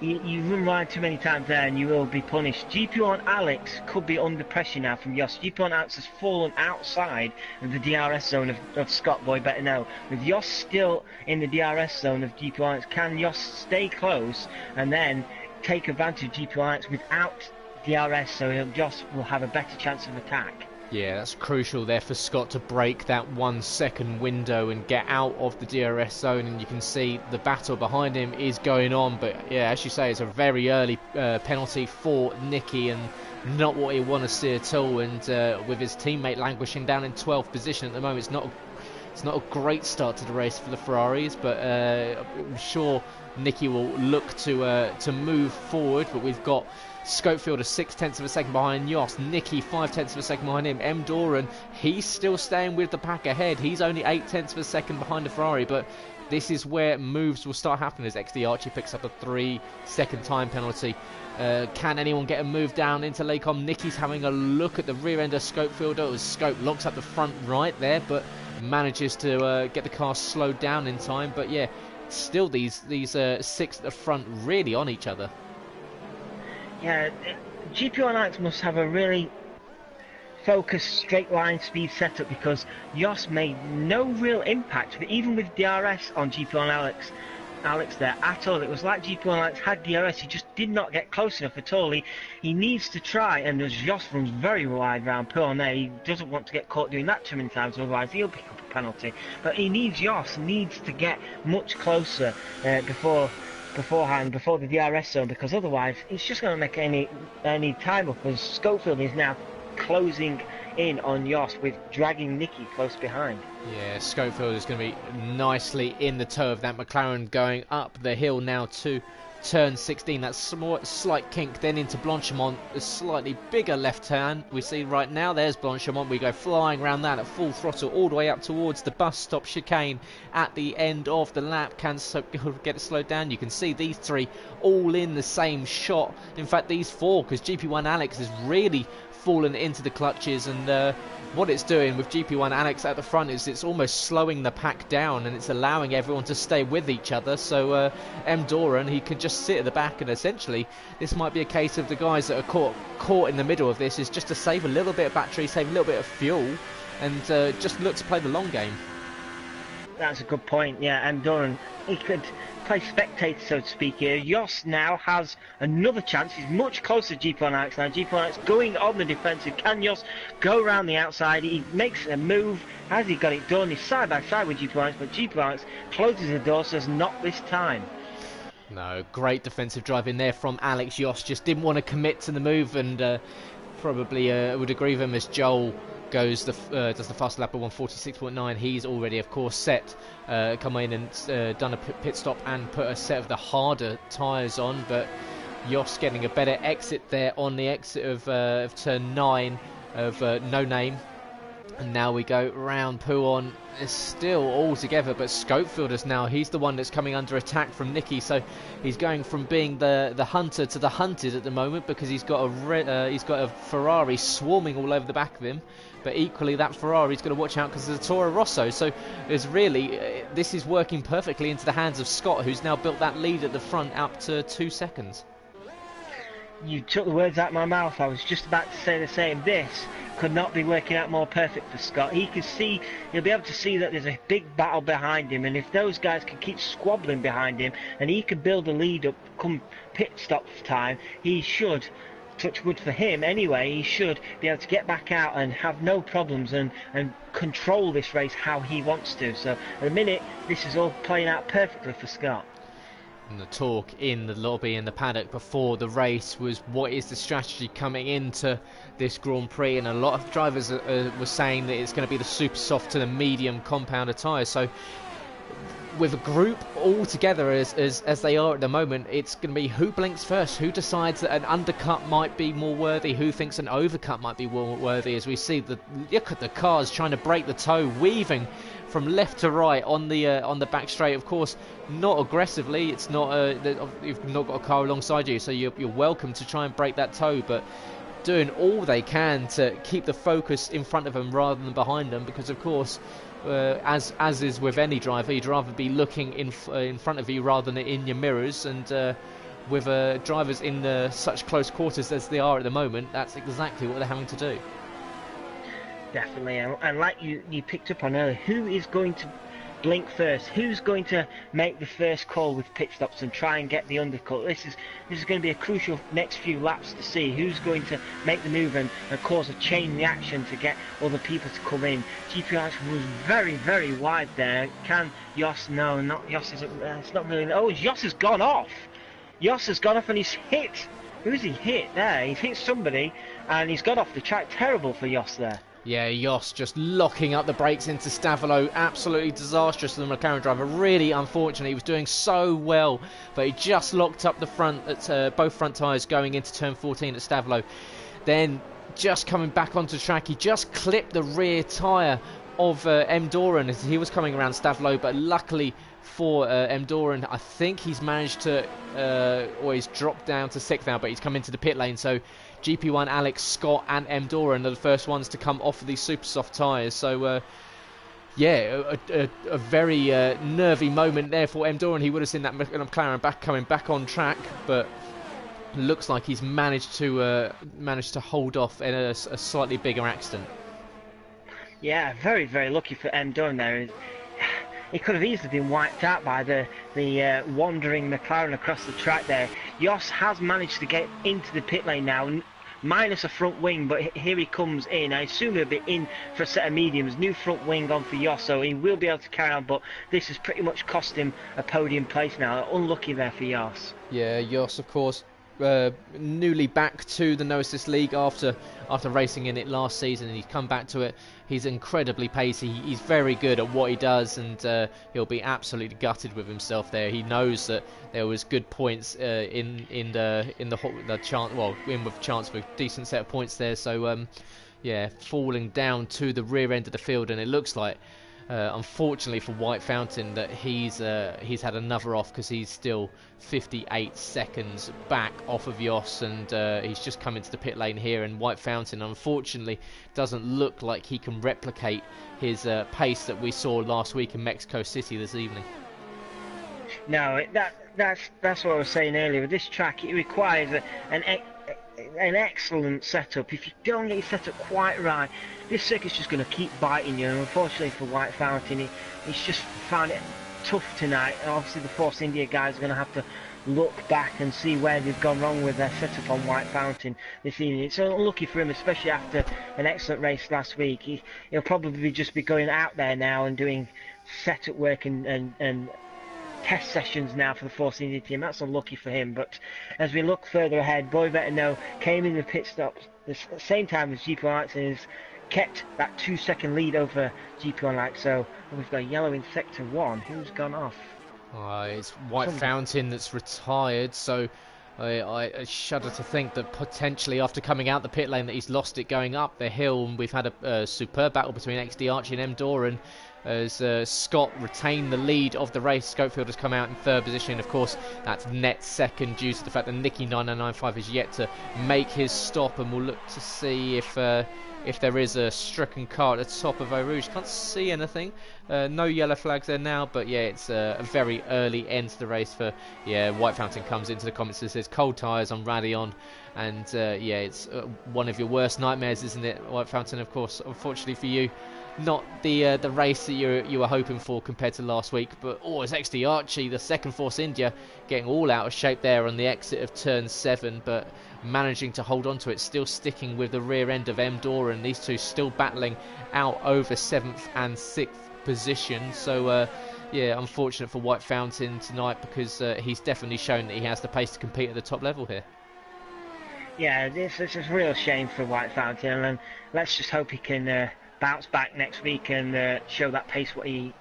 you run wide too many times there and you will be punished. GP1 Alex could be under pressure now from Jos. GP1 Alex has fallen outside of the DRS zone of Scott Boy better know. With Jos still in the DRS zone of GP1 Alex, can Jos stay close and then take advantage of GP1 Alex without DRS, so Jos will have a better chance of attack? Yeah, that's crucial there for Scott to break that 1 second window and get out of the DRS zone. And you can see the battle behind him is going on. But yeah, as you say, it's a very early penalty for Nicky, and not what you want to see at all. And with his teammate languishing down in 12th position at the moment, it's not a great start to the race for the Ferraris. But I'm sure Nicky will look to move forward. But we've got Scopefielder 0.6 of a second behind Jos. Nicky 0.5 of a second behind him. M. Doran, he's still staying with the pack ahead. He's only 0.8 of a second behind the Ferrari, but this is where moves will start happening as XD Archie picks up a 3-second time penalty. Can anyone get a move down into Lacombe? Nicky's having a look at the rear end of Scopefielder as Scope locks up the front right there, but manages to get the car slowed down in time. But yeah, still these 6 at the front really on each other. Yeah, GP1 Alex must have a really focused straight line speed setup, because Jos made no real impact, even with DRS on GP1 Alex there at all. It was like GP1 Alex had DRS, he just did not get close enough at all. He needs to try, and as Jos runs very wide round Pouon there, he doesn't want to get caught doing that too many times, otherwise he'll pick up a penalty. But Jos needs to get much closer beforehand, before the DRS zone, because otherwise it's just going to make any time up, as Scopefield is now closing in on Jos with dragging Nicky close behind. Yeah, Scopefield is going to be nicely in the toe of that McLaren going up the hill now to turn 16, that slight kink, then into Blanchimont, a slightly bigger left turn. We see right now, there's Blanchimont. We go flying around that at full throttle all the way up towards the bus stop chicane at the end of the lap. Can get it slowed down. You can see these three all in the same shot. In fact, these four, because GP1 Alex has really fallen into the clutches, and what it's doing with GP1 Alex at the front is it's almost slowing the pack down, and it's allowing everyone to stay with each other. So M. Doran, he can just sit at the back, and essentially this might be a case of the guys that are caught in the middle of this is just to save a little bit of battery, save a little bit of fuel, and just look to play the long game. That's a good point. Yeah, M. Doran, he could play spectator, so to speak here. Jos now has another chance. He's much closer to GP1 Alex now. GP1 Alex going on the defensive. Can Jos go around the outside? He makes a move. Has he got it done? He's side by side with GP1 Alex, but GP1 Alex closes the door, says not this time. No, great defensive drive in there from Alex. Jos just didn't want to commit to the move, and probably would agree with him as Joel does the fast lap of 146.9. He's already, of course, come in and done a pit stop and put a set of the harder tyres on, but Jos getting a better exit there on the exit of turn 9 of No Name. And now we go round Pouon. It's still all together, but Scopefielders now, he's the one that's coming under attack from Nicky, so he's going from being the hunter to the hunted at the moment, because he's got a Ferrari swarming all over the back of him. But equally, that Ferrari's got to watch out because there's a Toro Rosso. So there's really, this is working perfectly into the hands of Scott, who's now built that lead at the front up to 2 seconds. You took the words out of my mouth. I was just about to say the same. This could not be working out more perfect for Scott. He'll be able to see that there's a big battle behind him, and if those guys can keep squabbling behind him and he can build a lead up come pit stop time, he should, touch wood for him anyway, he should be able to get back out and have no problems and control this race how he wants to. So at the minute, this is all playing out perfectly for Scott. And the talk in the lobby in the paddock before the race was, what is the strategy coming into this Grand Prix? And a lot of drivers were saying that it's going to be the super soft to the medium compounder tyres. So with a group all together as they are at the moment, it's going to be who blinks first, who decides that an undercut might be more worthy, who thinks an overcut might be more worthy. As we see, look at the cars trying to break the toe, weaving from left to right on the back straight. Of course, not aggressively. It's not you've not got a car alongside you, so you're welcome to try and break that toe, but doing all they can to keep the focus in front of them rather than behind them, because of course, as is with any driver, you'd rather be looking in front of you rather than in your mirrors. And with drivers in such close quarters as they are at the moment, that's exactly what they're having to do. Definitely, and like you picked up on earlier, who is going to blink first? Who's going to make the first call with pit stops and try and get the undercut? This is going to be a crucial next few laps to see who's going to make the move and cause a chain reaction to get other people to come in. GPR was very, very wide there. Can Jos? No, not Jos. It's not really. Oh, Jos has gone off. Jos has gone off and he's hit. Who's he hit there? He's hit somebody and he's got off the track. Terrible for Jos there. Yeah, Jos just locking up the brakes into Stavolo. Absolutely disastrous for the McLaren driver. Really unfortunate. He was doing so well, but he just locked up the front at both front tyres going into turn 14 at Stavolo. Then just coming back onto track, he just clipped the rear tyre of M. Doran as he was coming around Stavolo, but luckily for M. Doran, I think he's managed to, or he's dropped down to 6th now, but he's come into the pit lane. So GP1 Alex, Scott and M. Doran are the first ones to come off of these super soft tyres. So yeah, a very nervy moment there for M. Doran. He would have seen that McLaren coming back on track, but looks like he's managed to hold off in a slightly bigger accident. Yeah, very, very lucky for M. Doran there. He could have easily been wiped out by the wandering McLaren across the track there. Jos has managed to get into the pit lane now, minus a front wing, but here he comes in. I assume he'll be in for a set of mediums. New front wing on for Jos, so he will be able to carry on, but this has pretty much cost him a podium place now. Unlucky there for Jos. Yeah, Jos, of course, newly back to the No Assist League after racing in it last season, and he's come back to it. He's incredibly pacey. He's very good at what he does, and he'll be absolutely gutted with himself there. He knows that there was good points in the chance, well, in with chance for a decent set of points there. So yeah, falling down to the rear end of the field, and it looks like, unfortunately for White Fountain, that he's had another off, because he's still 58 seconds back off of Jos, and he's just come into the pit lane here. And White Fountain, unfortunately, doesn't look like he can replicate his pace that we saw last week in Mexico City this evening. No, that's what I was saying earlier. With this track, it requires an excellent setup. If you don't get your setup quite right, this circuit's just going to keep biting you. And unfortunately for White Fountain, he's just found it tough tonight. And obviously the Force India guys are going to have to look back and see where they've gone wrong with their setup on White Fountain this evening. It's unlucky for him, especially after an excellent race last week. He'll probably just be going out there now and doing setup work and test sessions now for the Force India team. That's unlucky for him. But as we look further ahead, Boy Better Know came in the pit stops the same time as GP Alex, and has kept that 2-second lead over GP Alex. So we've got yellow in sector 1. Who's gone off? It's White Fountain that's retired, so I shudder to think that potentially after coming out the pit lane that he's lost it going up the hill. And we've had a superb battle between XD Archie and M. Doran, as Scott retained the lead of the race. Schofield has come out in third position. Of course, that's net second due to the fact that Nicky 9995 is yet to make his stop, and we'll look to see if there is a stricken car at the top of Eau Rouge. Can't see anything. No yellow flags there now, but yeah, it's a very early end to the race for, White Fountain comes into the comments and says cold tyres on Radeon, and it's one of your worst nightmares, isn't it, White Fountain? Of course, unfortunately for you, not the race that you were hoping for compared to last week. But it's XD Archie, the second Force India, getting all out of shape there on the exit of turn 7, but managing to hold on to it, still sticking with the rear end of M. Doran. These two still battling out over 7th and 6th position. So unfortunate for White Fountain tonight, because he's definitely shown that he has the pace to compete at the top level here. Yeah, this is a real shame for White Fountain, and let's just hope he can bounce back next week and show that pace what he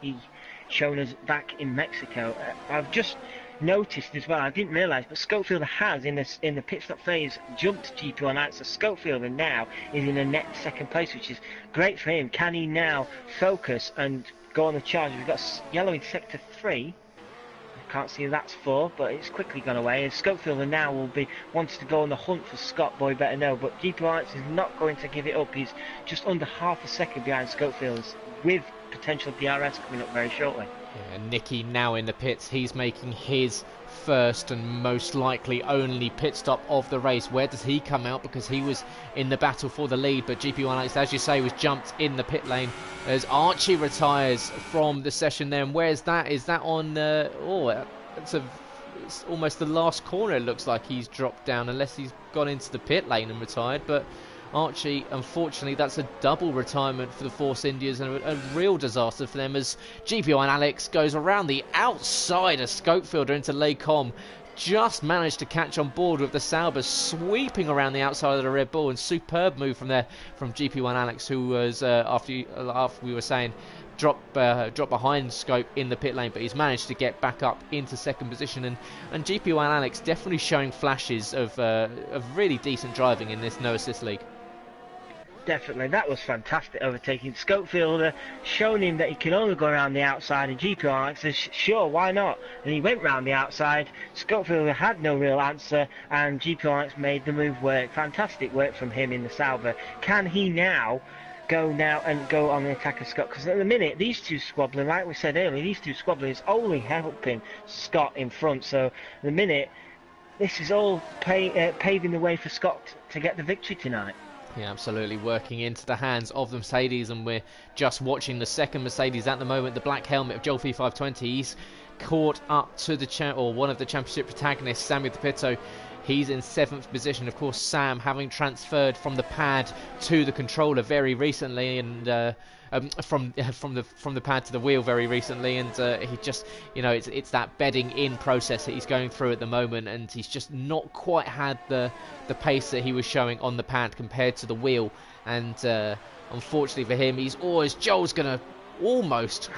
shown us back in Mexico. I've just noticed as well, I didn't realise, but Schofield has in the pit stop phase jumped GP1 out, so Schofield now is in a net second place, which is great for him. Can he now focus and go on the charge? We've got yellow in sector 3. I can't see who that's for, but it's quickly gone away, and Schofield now will be wanting to go on the hunt for Scott Boy Better Know, but GP Alliance is not going to give it up. He's just under half a second behind Schofield, with potential DRS coming up very shortly. Yeah, Nicky now in the pits. He's making his first and most likely only pit stop of the race. Where does he come out? Because he was in the battle for the lead, but GP1 Alex, as you say, was jumped in the pit lane as Archie retires from the session there. And where's that? Is that on it's almost the last corner. It looks like he's dropped down, unless he's gone into the pit lane and retired. But Archie, unfortunately, that's a double retirement for the Force Indias, and a real disaster for them, as GP1 Alex goes around the outside of Schofield into Les Combes. Just managed to catch on board with the Sauber, sweeping around the outside of the Red Bull, and superb move from there from GP1 Alex, who was, after we were saying, drop behind Scope in the pit lane, but he's managed to get back up into second position, and GP1 Alex definitely showing flashes of really decent driving in this No Assist League. Definitely, that was fantastic overtaking. Schofield shown him that he can only go around the outside, and GP Alex says, sure, why not? And he went round the outside. Schofield had no real answer, and GP Alex made the move work. Fantastic work from him in the Sauber. Can he now go on the attack of Scott? Because at the minute, these two squabbling, like we said earlier, these two squabbling is only helping Scott in front. So at the minute, this is all paving the way for Scott to get the victory tonight. Yeah, absolutely, working into the hands of the Mercedes, and we're just watching the second Mercedes at the moment, the black helmet of Joel P520. He's caught up to one of the championship protagonists, Sammy Pepito. He's in 7th position. Of course, Sam having transferred from the pad to the controller very recently, and from the pad to the wheel very recently, and he just, it's that bedding in process that he's going through at the moment, and he's just not quite had the pace that he was showing on the pad compared to the wheel, and unfortunately for him, Joel's gonna almost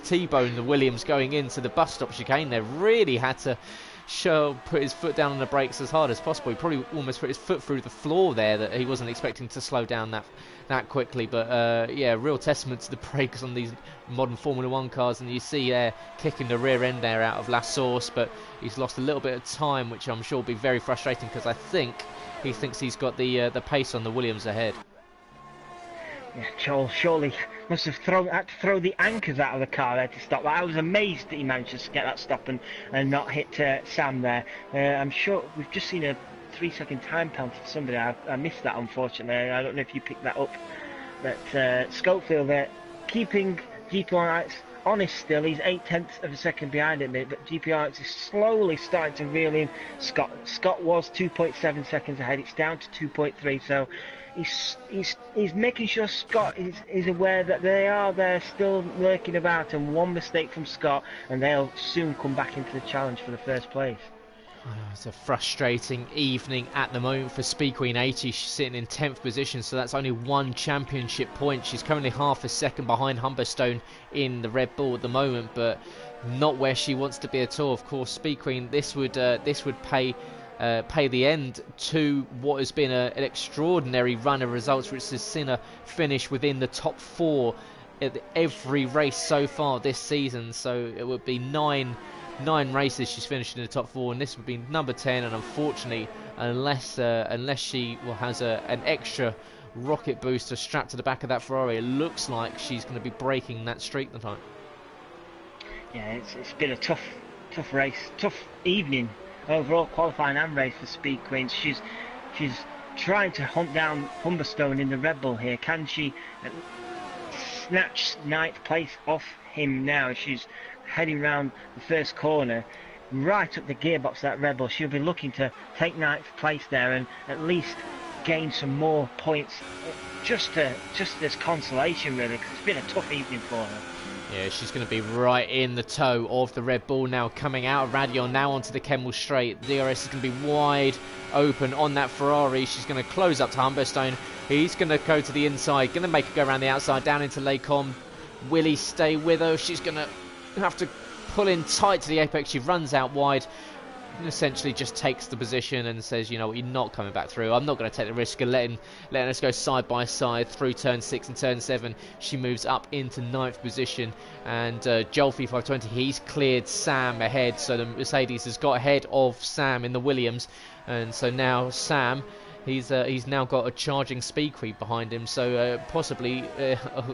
T-bone the Williams going into the bus stop chicane. They really had to put his foot down on the brakes as hard as possible. He probably almost put his foot through the floor there, that he wasn't expecting to slow down that quickly. But yeah, real testament to the brakes on these modern Formula 1 cars, and you see kicking the rear end there out of La Source, but he's lost a little bit of time, which I'm sure will be very frustrating, because I think he thinks he's got the pace on the Williams ahead. Yeah, Joel surely must have had to throw the anchors out of the car there to stop that. I was amazed that he managed to get that stop and not hit Sam there. I'm sure we've just seen a 3-second time penalty for somebody. I missed that, unfortunately. I don't know if you picked that up. But Schofield there, keeping GP1 honest still. He's 0.8 of a second behind him, but GP1 is slowly starting to reel in Scott. Scott was 2.7 seconds ahead. It's down to 2.3, so he's making sure Scott is aware that they are there still lurking about, and one mistake from Scott and they'll soon come back into the challenge for the first place. It's a frustrating evening at the moment for Speed Queen 80. She's sitting in 10th position, so that's only 1 championship point. She's currently half a second behind Humberstone in the Red Bull at the moment, but not where she wants to be at all. Of course, Speed Queen, this would pay the end to what has been an extraordinary run of results, which has seen her finish within the top 4 at every race so far this season. So it would be nine races she's finished in the top 4, and this would be number 10. And unfortunately, unless she has an extra rocket booster strapped to the back of that Ferrari, it looks like she's going to be breaking that streak tonight. Yeah, it's been a tough race, tough evening overall, qualifying and race for Speed Queens. She's trying to hunt down Humberstone in the Red Bull here. Can she snatch 9th place off him now? She's heading round the first corner, right up the gearbox of that Red Bull. She'll be looking to take 9th place there and at least gain some more points, just as consolation, really, because it's been a tough evening for her. Yeah, she's going to be right in the toe of the Red Bull now, coming out of Radion, now onto the Kemmel Straight. DRS is going to be wide open on that Ferrari. She's going to close up to Humberstone. He's going to go to the inside, going to make her go around the outside, down into Lecom. Will he stay with her? She's going to have to pull in tight to the apex. She runs out wide and essentially just takes the position and says, you know what, you're not coming back through. I'm not going to take the risk of letting us go side by side through turn 6 and turn 7. She moves up into 9th position, and Jolfi 520, he's cleared Sam ahead, so the Mercedes has got ahead of Sam in the Williams, and so now Sam, he's now got a charging Speed Creep behind him, so possibly,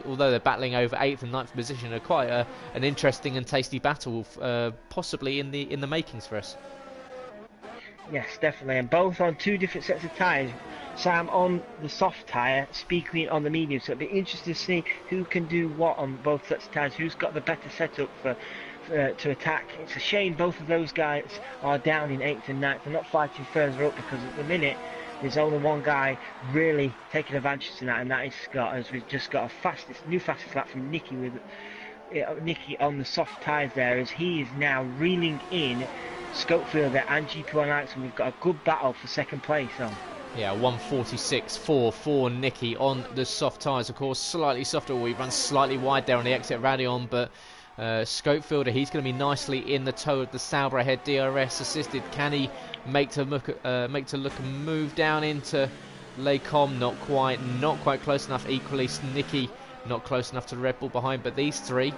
although they're battling over 8th and 9th position, are quite an interesting and tasty battle, possibly in the makings for us. Yes, definitely, and both on 2 different sets of tyres. Sam on the soft tyre, Speed Queen on the medium, so it'll be interesting to see who can do what on both sets of tyres, who's got the better setup to attack. It's a shame both of those guys are down in 8th and 9th. They're not fighting further up, because at the minute there's only one guy really taking advantage of that, and that is Scott, as we've just got a new fastest lap from Nicky with Nicky on the soft tyres there, as he is now reeling in Schofield there and GP1 Alex, and we've got a good battle for second place on. Yeah, 146.4 for Nicky on the soft tyres, of course, slightly softer. We run slightly wide there on the exit Radion, but Schofield, he's going to be nicely in the toe of the Sauber ahead. DRS assisted. Can he make to look and move down into Lecom? Not quite close enough. Equally, Nicky not close enough to the Red Bull behind, but these three,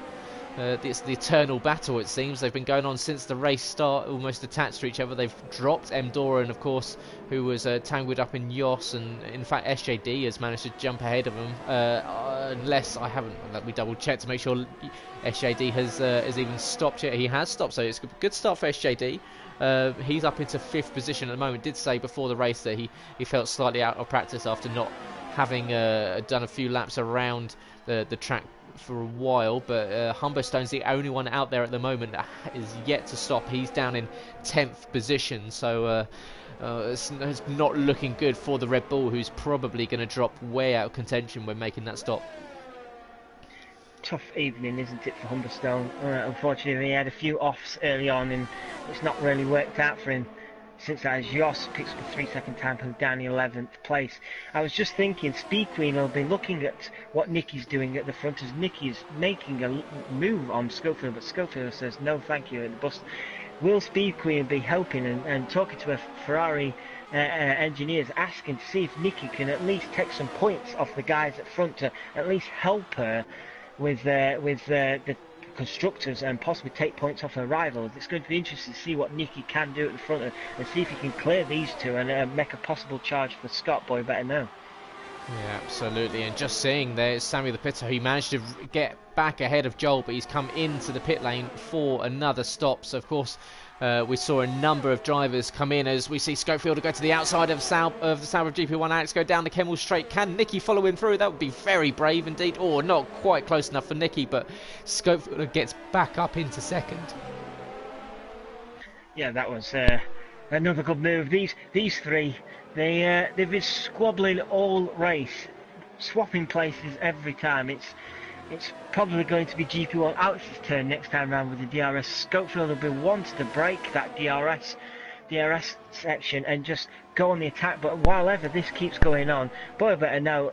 it's the eternal battle, it seems. They've been going on since the race start, almost attached to each other. They've dropped M. Doran, of course, who was tangled up in Yos, and in fact SJD has managed to jump ahead of him, unless we double checked to make sure SJD has even stopped yet. He has stopped, so it's a good start for SJD. He's up into 5th position at the moment. Did say before the race that he felt slightly out of practice after not having done a few laps around the track for a while, but Humberstone's the only one out there at the moment that is yet to stop. He's down in 10th position, so It's not looking good for the Red Bull, who's probably going to drop way out of contention when making that stop. Tough evening, isn't it, for Humberstone? Unfortunately, he had a few offs early on, and it's not really worked out for him. Since that, as Jos picks up a 3-second time and down in 11th place. I was just thinking, Speed Queen will be looking at what Nicky's doing at the front, as Nicky's making a move on Schofield, but Schofield says no thank you at the bus. Will Speed Queen be helping and talking to a Ferrari engineers, asking to see if Nicky can at least take some points off the guys at front to at least help her with the constructors and possibly take points off her rivals. It's going to be interesting to see what Nicky can do at the front and see if he can clear these two and make a possible charge for Scott. Boy, better know. Yeah, absolutely. And just seeing there, Samuel the Pitter, who managed to get back ahead of Joel, but he's come into the pit lane for another stop. So, of course, we saw a number of drivers come in as we see Schofield go to the outside of the Sauber GP1 Alex, go down the Kemmel straight. Can Nicky follow him through? That would be very brave indeed. Or not quite close enough for Nicky, but Schofield gets back up into second. Yeah, that was another good move. These three, they've been squabbling all race, swapping places every time. It's probably going to be GP1 Alex's turn next time round with the DRS. Schofield will be wanting to break that DRS section and just go on the attack. But while ever this keeps going on, boy, better know,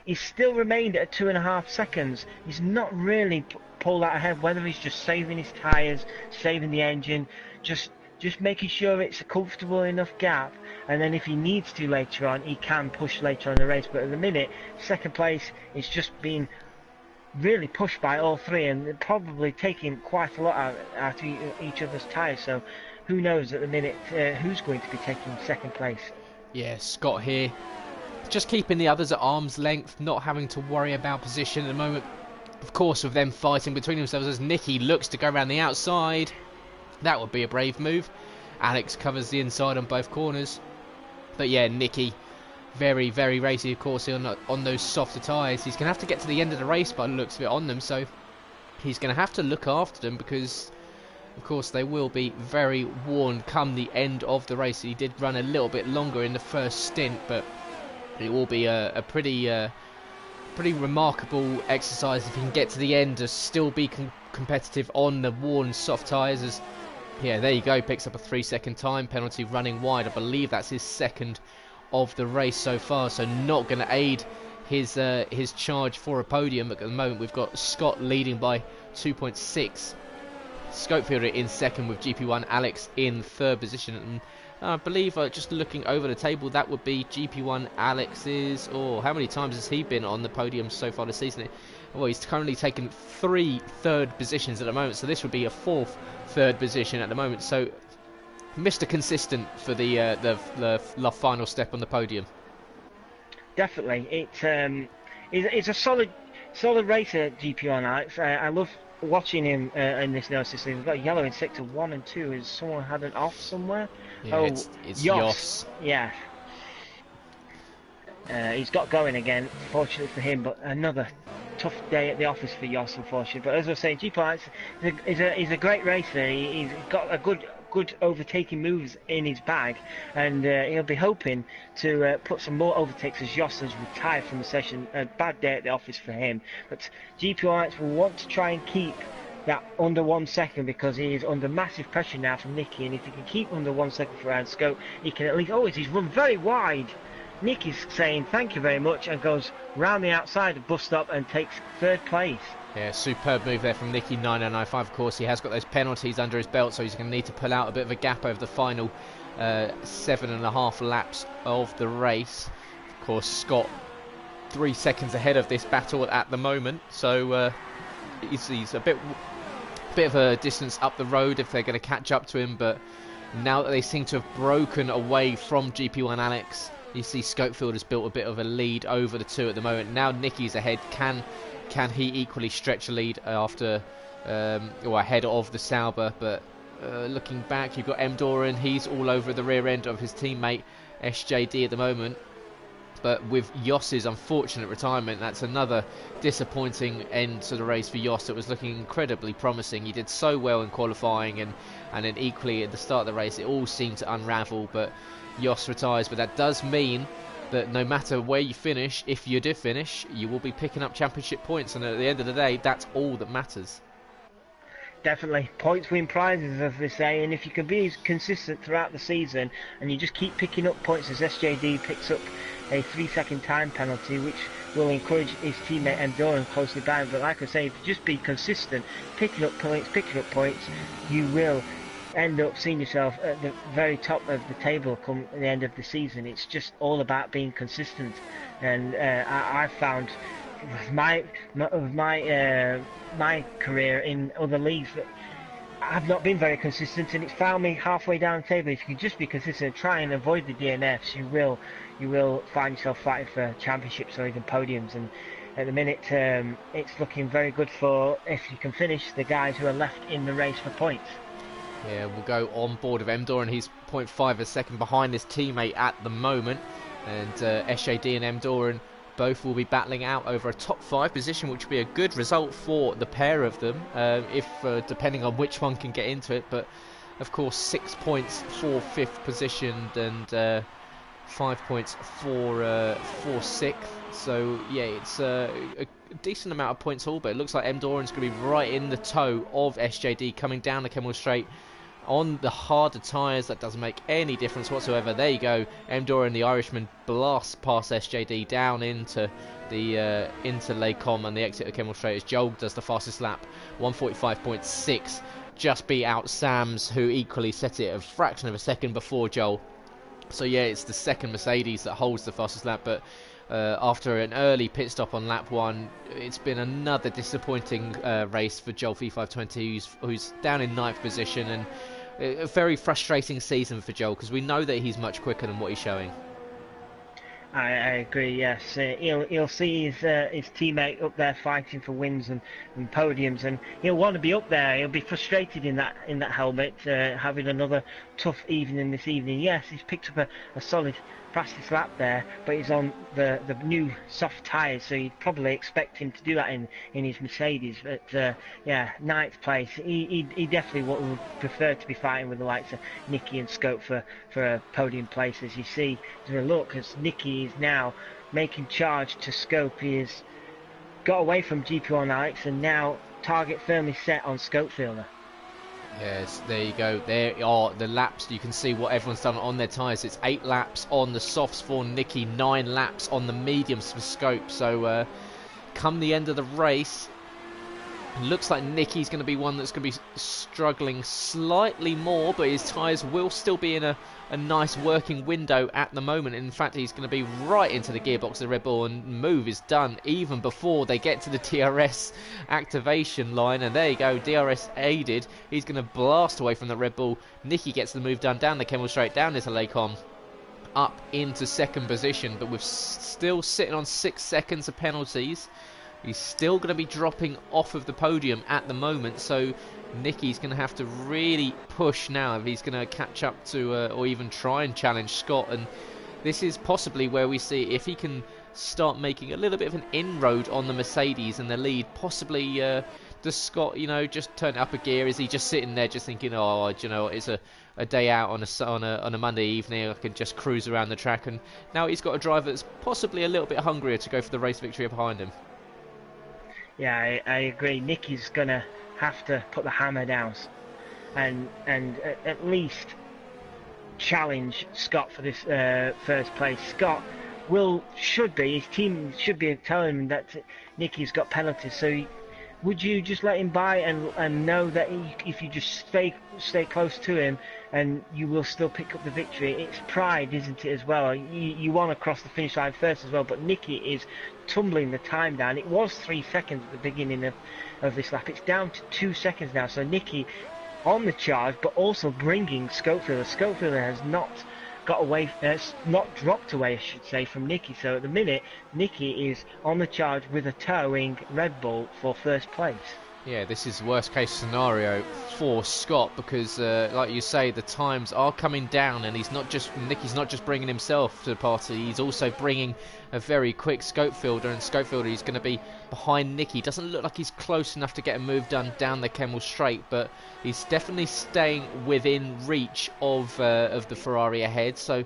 he's still remained at 2.5 seconds. He's not really pulled out ahead, whether he's just saving his tyres, saving the engine, just making sure it's a comfortable enough gap, and then if he needs to later on, he can push later on in the race. But at the minute, second place is just being really pushed by all three, and probably taking quite a lot out of each other's tyres. So who knows at the minute who's going to be taking second place. Yeah, Scott here, just keeping the others at arm's length, not having to worry about position at the moment. Of course, with them fighting between themselves as Nicky looks to go around the outside. That would be a brave move. Alex covers the inside on both corners. But yeah, Nicky, very, very racy, of course, on those softer tyres. He's going to have to get to the end of the race by the looks of it on them. So he's going to have to look after them because, of course, they will be very worn come the end of the race. He did run a little bit longer in the first stint, but it will be a pretty remarkable exercise if he can get to the end to still be competitive on the worn soft tyres. As yeah, there you go, picks up a 3-second time penalty running wide. I believe that's his second of the race so far, so not going to aid his charge for a podium. At the moment we've got Scott leading by 2.6, Schofield in second with GP1 Alex in third position, and I believe just looking over the table, that would be GP1 Alex's, how many times has he been on the podium so far this season? Well, he's currently taken 3 third positions at the moment, so this would be a 4th third position at the moment. So Mr. Consistent for the final step on the podium. Definitely, it's a solid racer, GP1 Alex. I love watching him in this analysis. He's got yellow in sector 1 and 2. Has someone had an off somewhere? Yeah, it's Jos. Yeah. He's got going again, fortunately for him, but another tough day at the office for Jos, unfortunately. But as I was saying, GP1 he's a great racer. He's got a good overtaking moves in his bag, and he'll be hoping to put some more overtakes as Jos has retired from the session. A bad day at the office for him, but GP1 will want to try and keep that under 1 second, because he is under massive pressure now from Nicky, and if he can keep under 1 second for Ryan Scope, he can at least, he's run very wide. Nicky's saying thank you very much and goes round the outside of bus stop and takes third place. Yeah, superb move there from Nicky. 9.95. Of course, he has got those penalties under his belt, so he's going to need to pull out a bit of a gap over the final 7.5 laps of the race. Of course, Scott 3 seconds ahead of this battle at the moment, so he's a bit of a distance up the road if they're going to catch up to him. But now that they seem to have broken away from GP1 Alex, you see Schofield has built a bit of a lead over the two at the moment. Now Nicky's ahead. Can he equally stretch a lead after ahead of the Sauber? But looking back, you've got M. Doran. He's all over the rear end of his teammate SJD at the moment. But with Jos's unfortunate retirement, that's another disappointing end to the race for Jos. It was looking incredibly promising. He did so well in qualifying, and then equally at the start of the race, it all seemed to unravel. But Jos retires, but that does mean that no matter where you finish, if you do finish, you will be picking up championship points, and at the end of the day, that's all that matters. Definitely, points win prizes, as they say, and if you can be consistent throughout the season and you just keep picking up points, as SJD picks up a 3-second time penalty, which will encourage his teammate Endoran closely behind. But like I say, if you just be consistent, picking up points, you will end up seeing yourself at the very top of the table come the end of the season. It's just all about being consistent, and I've found my career in other leagues that I've not been very consistent, and it's found me halfway down the table. If you can just be consistent, try and avoid the DNFs, you will find yourself fighting for championships or even podiums. And at the minute, it's looking very good for, if you can finish, the guys who are left in the race for points. Yeah, we'll go on board of Emdor, and he's 0.5 a second behind his teammate at the moment. And SJD and Emdoran both will be battling out over a top 5 position, which would be a good result for the pair of them, if depending on which one can get into it. But of course, 6 points for 5th position, and 5 points for 6th. So yeah, it's a decent amount of points all, but it looks like Emdoran's going to be right in the toe of SJD coming down the Kemmel Straight on the harder tyres. That doesn't make any difference whatsoever. There you go, Emdoran, the Irishman, blasts past SJD down into the into Les Combes and the exit of Kemmel Straight as Joel does the fastest lap, 1:45.6, just beat out Sams, who equally set it a fraction of a second before Joel. So yeah, it's the second Mercedes that holds the fastest lap, but after an early pit stop on lap 1, it's been another disappointing race for Joel V520, who's down in 9th position, and a very frustrating season for Joel, because we know that he's much quicker than what he's showing. I agree, yes. He'll see his teammate up there fighting for wins and podiums, and he'll want to be up there. He'll be frustrated in that helmet, having another tough evening this evening. Yes, he's picked up a solid fastest lap there, but he's on the new soft tyres, so you'd probably expect him to do that in his Mercedes. But yeah, 9th place. He definitely would prefer to be fighting with the likes of Nicky and Scope for a podium place. As you see, there's a look as Nicky is now making charge to Scope. He has got away from GP1 Alex, and now target firmly set on Scopefielder. Yes, there you go. There are the laps. You can see what everyone's done on their tyres. It's 8 laps on the softs for Nicky, 9 laps on the mediums for Scope. So come the end of the race, it looks like Nicky's going to be one that's going to be struggling slightly more, but his tyres will still be in a nice working window at the moment. In fact, he's going to be right into the gearbox of the Red Bull, and move is done even before they get to the DRS activation line. And there you go, DRS aided. He's going to blast away from the Red Bull. Nicky gets the move done down the Kemmel Straight, down into Les Combes, up into 2nd position, but we're still sitting on 6 seconds of penalties. He's still going to be dropping off of the podium at the moment, so Nicky's going to have to really push now if he's going to catch up to or even try and challenge Scott. And this is possibly where we see if he can start making a little bit of an inroad on the Mercedes and the lead. Possibly does Scott, just turn up a gear? Is he just sitting there just thinking, oh, it's a day out on a Monday evening, I can just cruise around the track? And now he's got a driver that's possibly a little bit hungrier to go for the race victory behind him. Yeah, I agree. Nicky's going to have to put the hammer down and at least challenge Scott for this first place. Scott his team should be telling him that Nicky's got penalties, so would you just let him by and know that if you just stay close to him, and you will still pick up the victory? It's pride, isn't it, as well? You want to cross the finish line first as well, but Nicky is tumbling the time down. It was 3 seconds at the beginning of this lap. It's down to 2 seconds now, so Nicky on the charge, but also bringing Scopefielder. Scopefielder has not dropped away, I should say, from Nicky. So at the minute, Nicky is on the charge with a towing Red Bull for first place. Yeah, this is worst case scenario for Scott because, like you say, the times are coming down, and Nicky's not just bringing himself to the party. He's also bringing a very quick Scopefielder, and Scopefielder is going to be behind Nicky. Doesn't look like he's close enough to get a move done down the Kemmel Straight, but he's definitely staying within reach of the Ferrari ahead. So,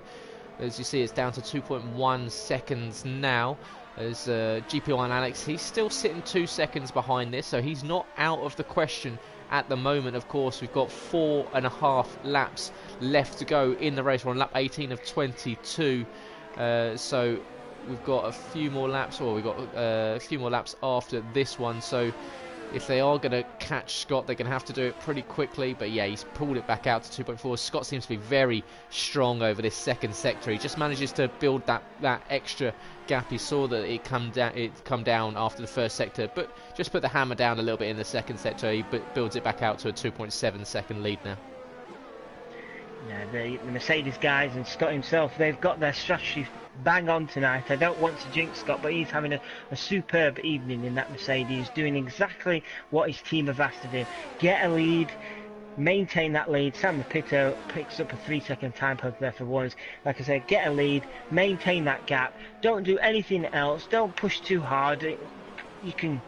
as you see, it's down to 2.1 seconds now. As GP1 Alex, he's still sitting 2 seconds behind this, so he's not out of the question at the moment. Of course, we've got 4.5 laps left to go in the race. We're on lap 18 of 22, so we've got a few more laps, or we've got a few more laps after this one. So if they are going to catch Scott, they're going to have to do it pretty quickly. But yeah, he's pulled it back out to 2.4. Scott seems to be very strong over this second sector. He just manages to build that extra gap. He saw that it come down after the first sector, but just put the hammer down a little bit in the second sector. He builds it back out to a 2.7 second lead now. Yeah, the Mercedes guys and Scott himself, they've got their strategy bang on tonight. I don't want to jinx Scott, but he's having a superb evening in that Mercedes, doing exactly what his team have asked of him. Get a lead, maintain that lead. Sam Rapito picks up a 3-second time penalty there for once. Like I said, get a lead, maintain that gap. Don't do anything else. Don't push too hard. You can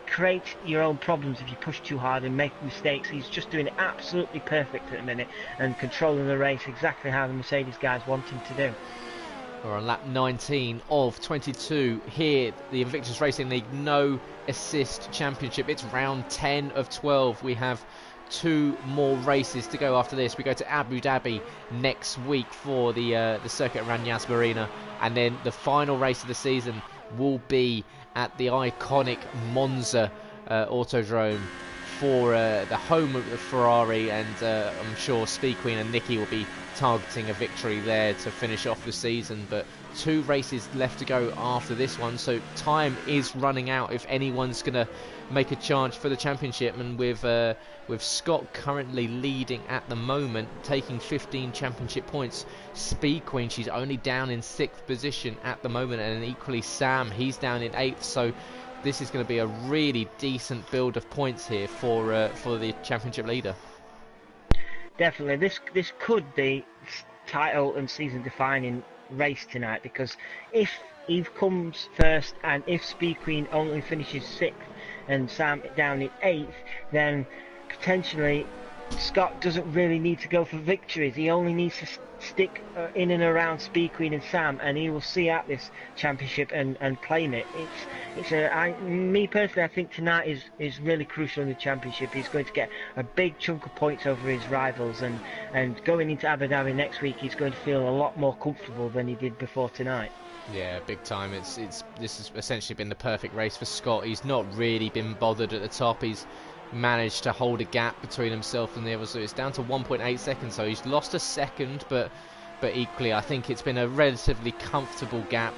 create your own problems if you push too hard and make mistakes. He's just doing it absolutely perfect at the minute and controlling the race exactly how the Mercedes guys want him to do. We're on lap 19 of 22 here, the Invictus Racing League No Assist Championship. It's round 10 of 12. We have 2 more races to go after this. We go to Abu Dhabi next week for the circuit around Yas Marina, and then the final race of the season will be at the iconic Monza Autodrome for the home of the Ferrari, and I'm sure Speed Queen and Nicky will be targeting a victory there to finish off the season. But 2 races left to go after this one, so time is running out if anyone's going to make a charge for the championship. And with Scott currently leading at the moment, taking 15 championship points, Speed Queen, she's only down in 6th position at the moment, and equally Sam, he's down in 8th. So this is going to be a really decent build of points here for the championship leader. Definitely, this could be title and season defining race tonight, because if Eve comes first and if Speed Queen only finishes 6th and Sam down in 8th, then potentially Scott doesn't really need to go for victories. He only needs to stick in and around Speed Queen and Sam, and he will see out this championship and claim it. Me personally, I think tonight is really crucial in the championship. He's going to get a big chunk of points over his rivals, and going into Abu Dhabi next week, he's going to feel a lot more comfortable than he did before tonight. Yeah, big time. This has essentially been the perfect race for Scott. He's not really been bothered at the top. He's managed to hold a gap between himself and the others, so it's down to 1.8 seconds, so he's lost a second, but equally I think it's been a relatively comfortable gap.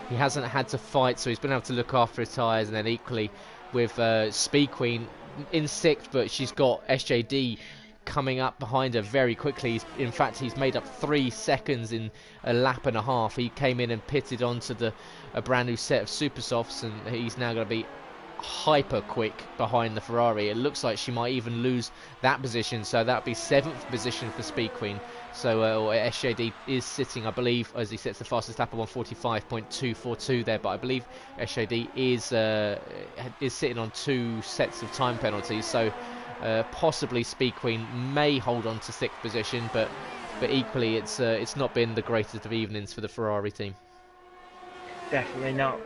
He hasn't had to fight, so he's been able to look after his tyres. And then equally with Speed Queen in 6th, but she's got SJD coming up behind her very quickly. In fact, he's made up 3 seconds in a lap and a half. He came in and pitted onto a brand new set of super softs, and he's now going to be hyper quick behind the Ferrari. It looks like she might even lose that position, so that'll be 7th position for Speed Queen. So SJD is sitting, I believe, as he sets the fastest lap of 145.242 there, but I believe SJD is sitting on 2 sets of time penalties, so possibly Speed Queen may hold on to 6th position, but equally it's not been the greatest of evenings for the Ferrari team. Definitely not.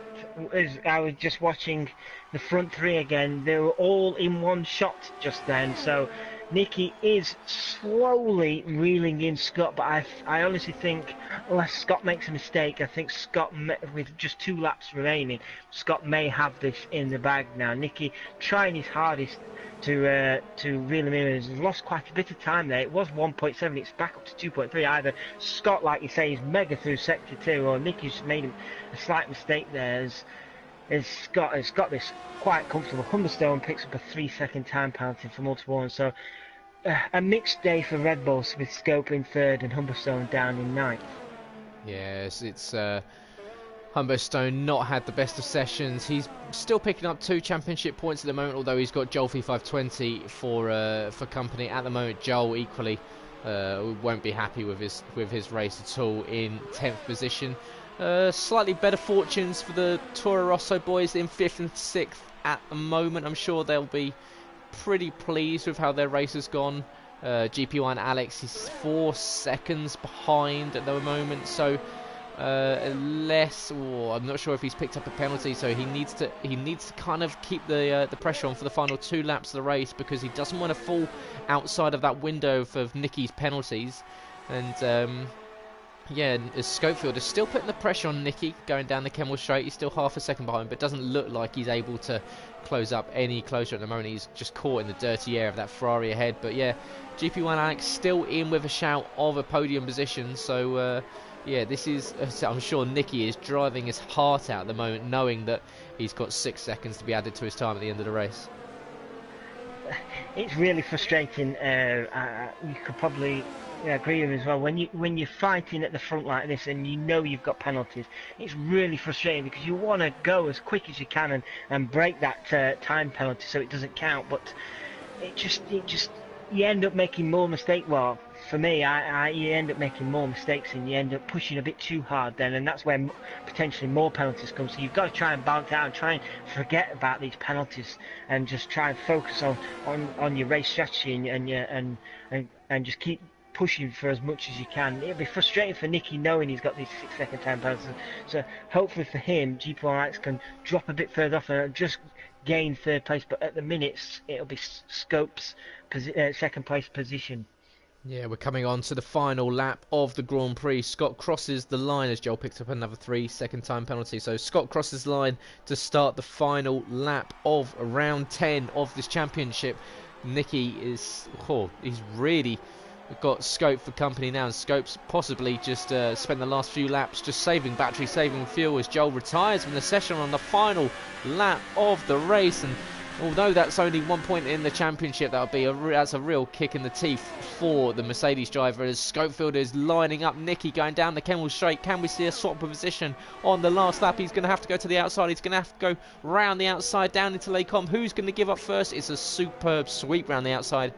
I was just watching the front 3 again. They were all in one shot just then. So Nicky is slowly reeling in Scott, but I honestly think unless Scott makes a mistake, I think Scott, with just 2 laps remaining, Scott may have this in the bag now. Nicky trying his hardest to reel him in. He's lost quite a bit of time there. It was 1.7, it's back up to 2.3. Either Scott, like you say, is mega through sector 2, or Nicky's made a slight mistake there. Scott has got this quite comfortable. Humberstone picks up a 3-second time penalty for multiple ones. So a mixed day for Red Bulls, with Scope in 3rd and Humberstone down in 9th. Yes, it's Humberstone not had the best of sessions. He's still picking up 2 championship points at the moment, although he's got Joel 520 for company at the moment. Joel equally won't be happy with his race at all in 10th position. Slightly better fortunes for the Toro Rosso boys in 5th and 6th at the moment. I'm sure they'll be pretty pleased with how their race has gone. GP1 Alex is 4 seconds behind at the moment, so I'm not sure if he's picked up a penalty, so he needs to kind of keep the pressure on for the final 2 laps of the race, because he doesn't want to fall outside of that window of Nicky's penalties. And yeah, Schofield is still putting the pressure on Nicky going down the Kemmel Straight. He's still half a second behind, but doesn't look like he's able to close up any closer at the moment. He's just caught in the dirty air of that Ferrari ahead. But yeah, GP1 Alex still in with a shout of a podium position. So yeah, this is, I'm sure Nicky is driving his heart out at the moment, knowing that he's got 6 seconds to be added to his time at the end of the race. It's really frustrating. You could probably agree with him as well. When you're fighting at the front like this and you know you've got penalties, it's really frustrating, because you want to go as quick as you can and break that time penalty so it doesn't count. But it just you end up making more mistakes. Well, for me, you end up making more mistakes and you end up pushing a bit too hard then, and that's where potentially more penalties come. So you've got to try and balance out and try and forget about these penalties and just try and focus on your race strategy and just keep pushing for as much as you can. It'll be frustrating for Nicky knowing he's got these 6 second time penalties. So hopefully for him, GP1X can drop a bit further off and just gain 3rd place. But at the minute, it'll be Scope's 2nd place position. Yeah, we're coming on to the final lap of the Grand Prix. Scott crosses the line as Joel picks up another 3 second time penalty. So Scott crosses the line to start the final lap of round 10 of this championship. Nicky is, he's really got Scope for company now, and Scope's possibly just spent the last few laps just saving battery, saving fuel, as Joel retires from the session on the final lap of the race. And although that's only 1 point in the championship, that's a real kick in the teeth for the Mercedes driver, as Schofield is lining up Nicky going down the Kemmel Straight. Can we see a swap of position on the last lap? He's going to have to go to the outside. He's going to have to go round the outside down into Lecombe. Who's going to give up first? It's a superb sweep round the outside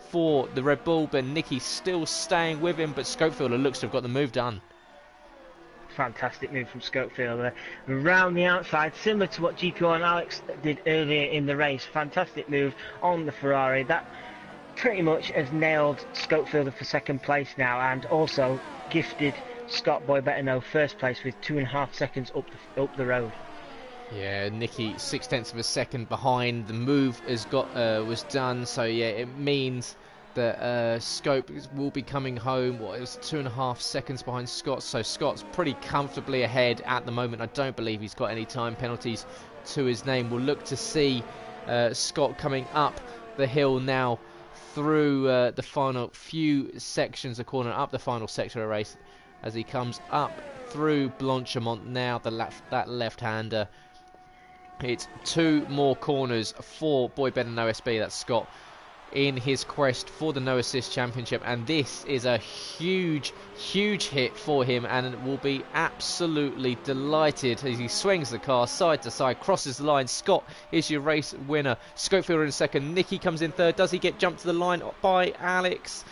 for the Red Bull, but Nicky's still staying with him, but Schofield looks to have got the move done. Fantastic move from Schofield around the outside, similar to what GP1 Alex did earlier in the race. Fantastic move on the Ferrari. That pretty much has nailed Schofield for 2nd place now, and also gifted Scott Boy Better Know 1st place with 2.5 seconds up the road. Yeah, Nicky 0.6 of a second behind. The move was done, so yeah, it means that Scope will be coming home. It was 2.5 seconds behind Scott, so Scott's pretty comfortably ahead at the moment. I don't believe he's got any time penalties to his name. We'll look to see Scott coming up the hill now through the final few sections of corner, up the final sector of the race, as he comes up through Blanchimont now, that left-hander. It's 2 more corners for Boy Better Know SB, that's Scott, in his quest for the No Assist Championship, and this is a huge hit for him, and will be absolutely delighted as he swings the car side to side, crosses the line. Scott is your race winner. Schofield in 2nd, Nicky comes in 3rd. Does he get jumped to the line by Alex?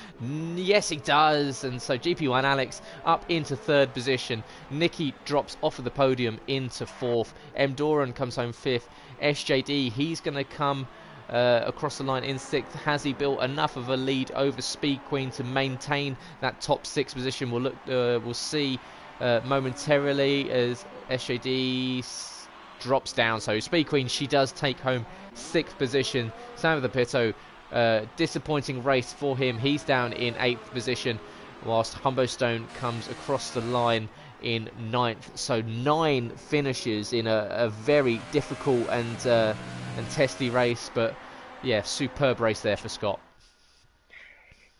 Yes, he does, and so GP1 Alex up into 3rd position. Nicky drops off of the podium into 4th. M. Doran comes home 5th. SJD, he's going to come across the line in 6th. Has he built enough of a lead over Speed Queen to maintain that top 6 position? We'll see momentarily as SJD drops down. So Speed Queen, she does take home 6th position. Sam of the Pitto, disappointing race for him. He's down in 8th position, whilst Humberstone comes across the line in 9th. So 9 finishes in a very difficult and testy race, but yeah, superb race there for Scott.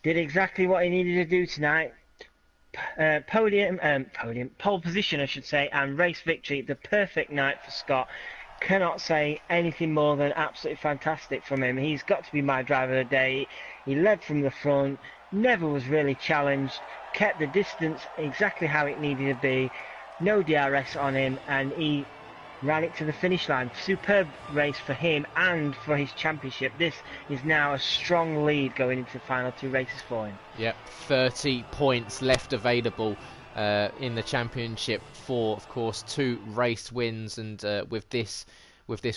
Did exactly what he needed to do tonight. Pole position I should say, and race victory. The perfect night for Scott. Cannot say anything more than absolutely fantastic from him. He's got to be my driver of the day. He led from the front, never was really challenged, kept the distance exactly how it needed to be. no DRS on him, and he ran it to the finish line. Superb race for him and for his championship. This is now a strong lead going into the final 2 races for him. Yep, 30 points left available in the championship for, of course, 2 race wins, and with this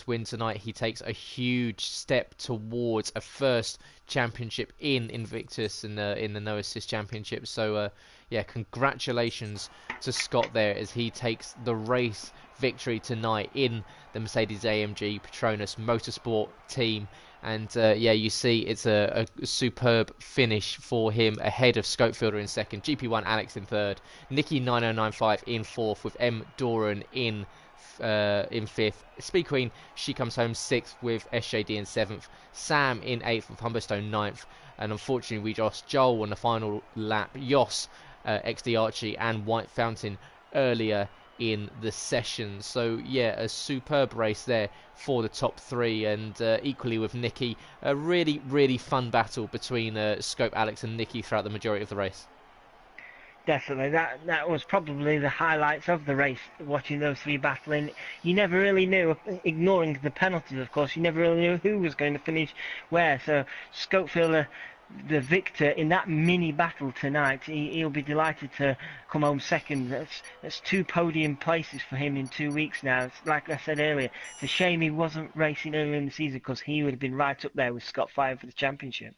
win tonight, he takes a huge step towards a first championship in Invictus in the No Assist Championship. So yeah, congratulations to Scott there as he takes the race victory tonight in the Mercedes-AMG Petronas Motorsport team. And yeah, you see it's a superb finish for him, ahead of Scopefielder in second, GP1 Alex in third, Nikki 9095 in fourth, with M Doran in fifth. Speed Queen, she comes home sixth with SJD in seventh, Sam in eighth with Humberstone ninth, and unfortunately we lost Joel on the final lap, Yoss, XD Archie and White Fountain earlier in the session. So yeah, a superb race there for the top 3, and equally with Nikki, a really fun battle between Scope, Alex and Nikki throughout the majority of the race. Definitely, that was probably the highlights of the race, watching those 3 battling. You never really knew, ignoring the penalties of course, you never really knew who was going to finish where. So Scopefielder, the victor in that mini battle tonight, he'll be delighted to come home second. That's 2 podium places for him in 2 weeks now. It's, like I said earlier, it's a shame he wasn't racing earlier in the season, because he would have been right up there with Scott Fire for the championship.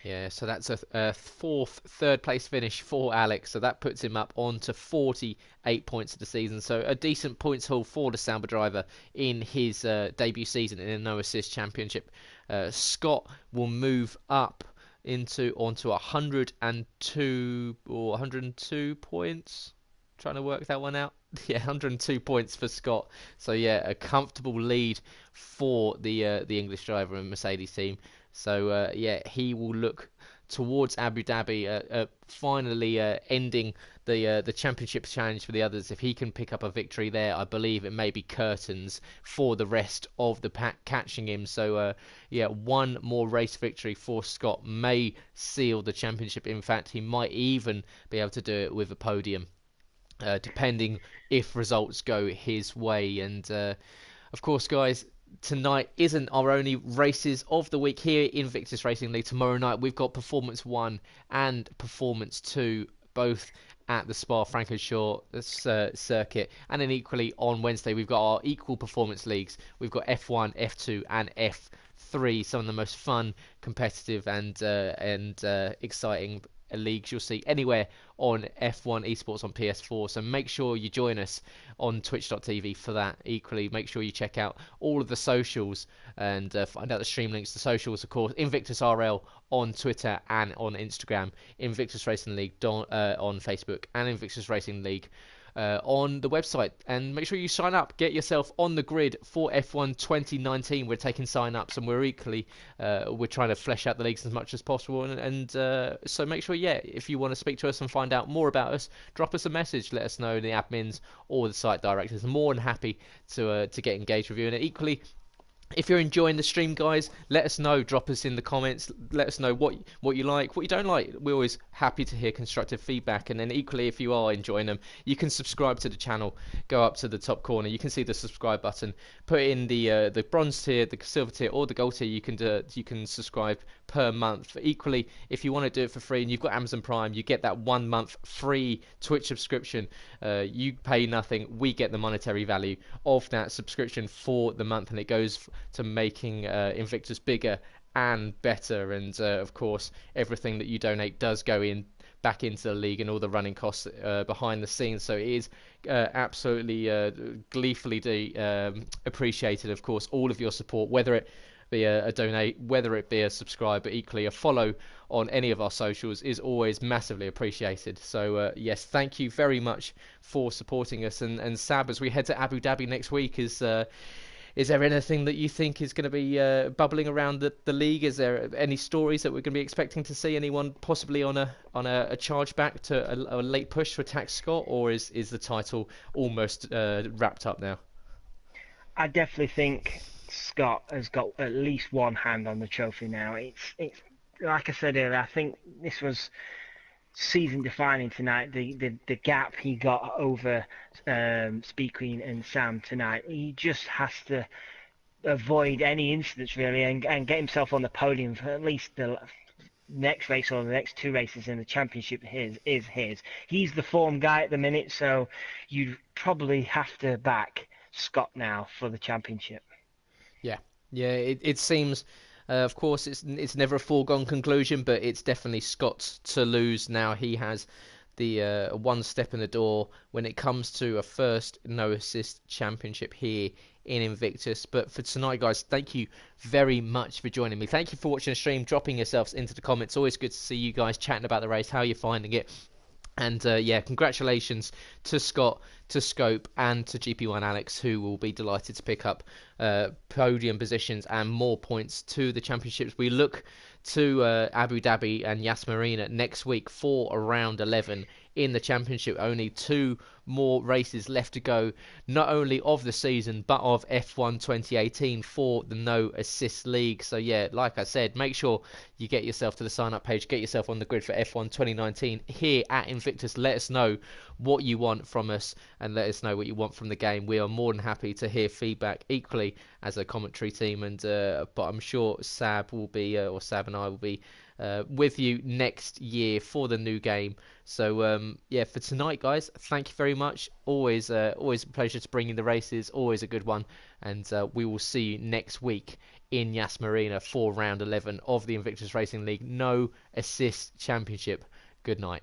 Yeah, so that's a third place finish for Alex. So that puts him up on to 48 points of the season. So a decent points haul for the Sauber driver in his debut season in a No Assist Championship. Scott will move up onto 102 points. Trying to work that one out. Yeah, 102 points for Scott. So yeah, a comfortable lead for the English driver and Mercedes team. So yeah, he will look towards Abu Dhabi, finally ending the championship challenge for the others. If he can pick up a victory there, I believe it may be curtains for the rest of the pack catching him. So yeah, one more race victory for Scott may seal the championship. In fact, he might even be able to do it with a podium, depending if results go his way. And of course, guys, tonight isn't our only races of the week here in Invictus Racing League. Tomorrow night we've got Performance 1 and Performance 2, both at the Spa-Francorchamps circuit. And then equally on Wednesday we've got our equal performance leagues. We've got F1, F2 and F3, some of the most fun, competitive and exciting leagues you'll see anywhere on F1 Esports on PS4. So make sure you join us on twitch.tv for that. Equally, make sure you check out all of the socials and find out the stream links to socials, of course. Invictus RL on Twitter and on Instagram, Invictus Racing League on Facebook, and Invictus Racing League on the website. And make sure you sign up, get yourself on the grid for F1 2019. We're taking sign-ups, and we're trying to flesh out the leagues as much as possible, and so make sure, yeah, if you want to speak to us and find out more about us, drop us a message, let us know, the admins or the site directors. More than happy to get engaged with you. And equally, if you're enjoying the stream, guys, let us know. Drop us in the comments. Let us know what you like, what you don't like. We're always happy to hear constructive feedback. And then equally, if you are enjoying them, you can subscribe to the channel. Go up to the top corner. You can see the subscribe button. Put in the bronze tier, the silver tier, or the gold tier. You can subscribe per month. Equally, if you want to do it for free and you've got Amazon Prime, you get that 1 month free Twitch subscription. You pay nothing. We get the monetary value of that subscription for the month, and it goes to making Invictus bigger and better. And of course, everything that you donate does go back into the league and all the running costs behind the scenes. So it is absolutely gleefully appreciated, of course, all of your support, whether it be a donate, whether it be a subscribe, but equally a follow on any of our socials is always massively appreciated. So yes, thank you very much for supporting us. And Sab, as we head to Abu Dhabi next week, is there anything that you think is going to be bubbling around the league? Is there any stories that we're going to be expecting to see? Anyone possibly on a charge back to a late push to attack Scott, or is the title almost wrapped up now? I definitely think Scott has got at least one hand on the trophy now. It's like I said earlier, I think this was season defining tonight. The gap he got over Speed Queen and Sam tonight. He just has to avoid any incidents really, and get himself on the podium for at least the next race or the next two races in the championship. His. He's the form guy at the minute, so you probably have to back Scott now for the championship. Yeah, yeah. It seems, of course, it's never a foregone conclusion, but it's definitely Scott's to lose now. He has the one step in the door when it comes to a first no assist championship here in Invictus. But for tonight, guys, thank you very much for joining me. Thank you for watching the stream, dropping yourselves into the comments. Always good to see you guys chatting about the race, how you're finding it. And yeah, congratulations to Scott, to Scope, and to GP1 Alex, who will be delighted to pick up podium positions and more points to the championships. We look to Abu Dhabi and Yas Marina next week for round 11 in the championship. Only 2 more races left to go, not only of the season but of F1 2018 for the No Assist League. So yeah, like I said, make sure you get yourself to the sign up page, get yourself on the grid for F1 2019 here at Invictus. Let us know what you want from us and let us know what you want from the game. We are more than happy to hear feedback equally as a commentary team, and but I'm sure Sab will be or Sab and I will be with you next year for the new game. So yeah, for tonight, guys, thank you very much. Always a pleasure to bring in the races. Always a good one, and we will see you next week in Yas Marina for round 11 of the Invictus Racing League No Assist Championship. Good night.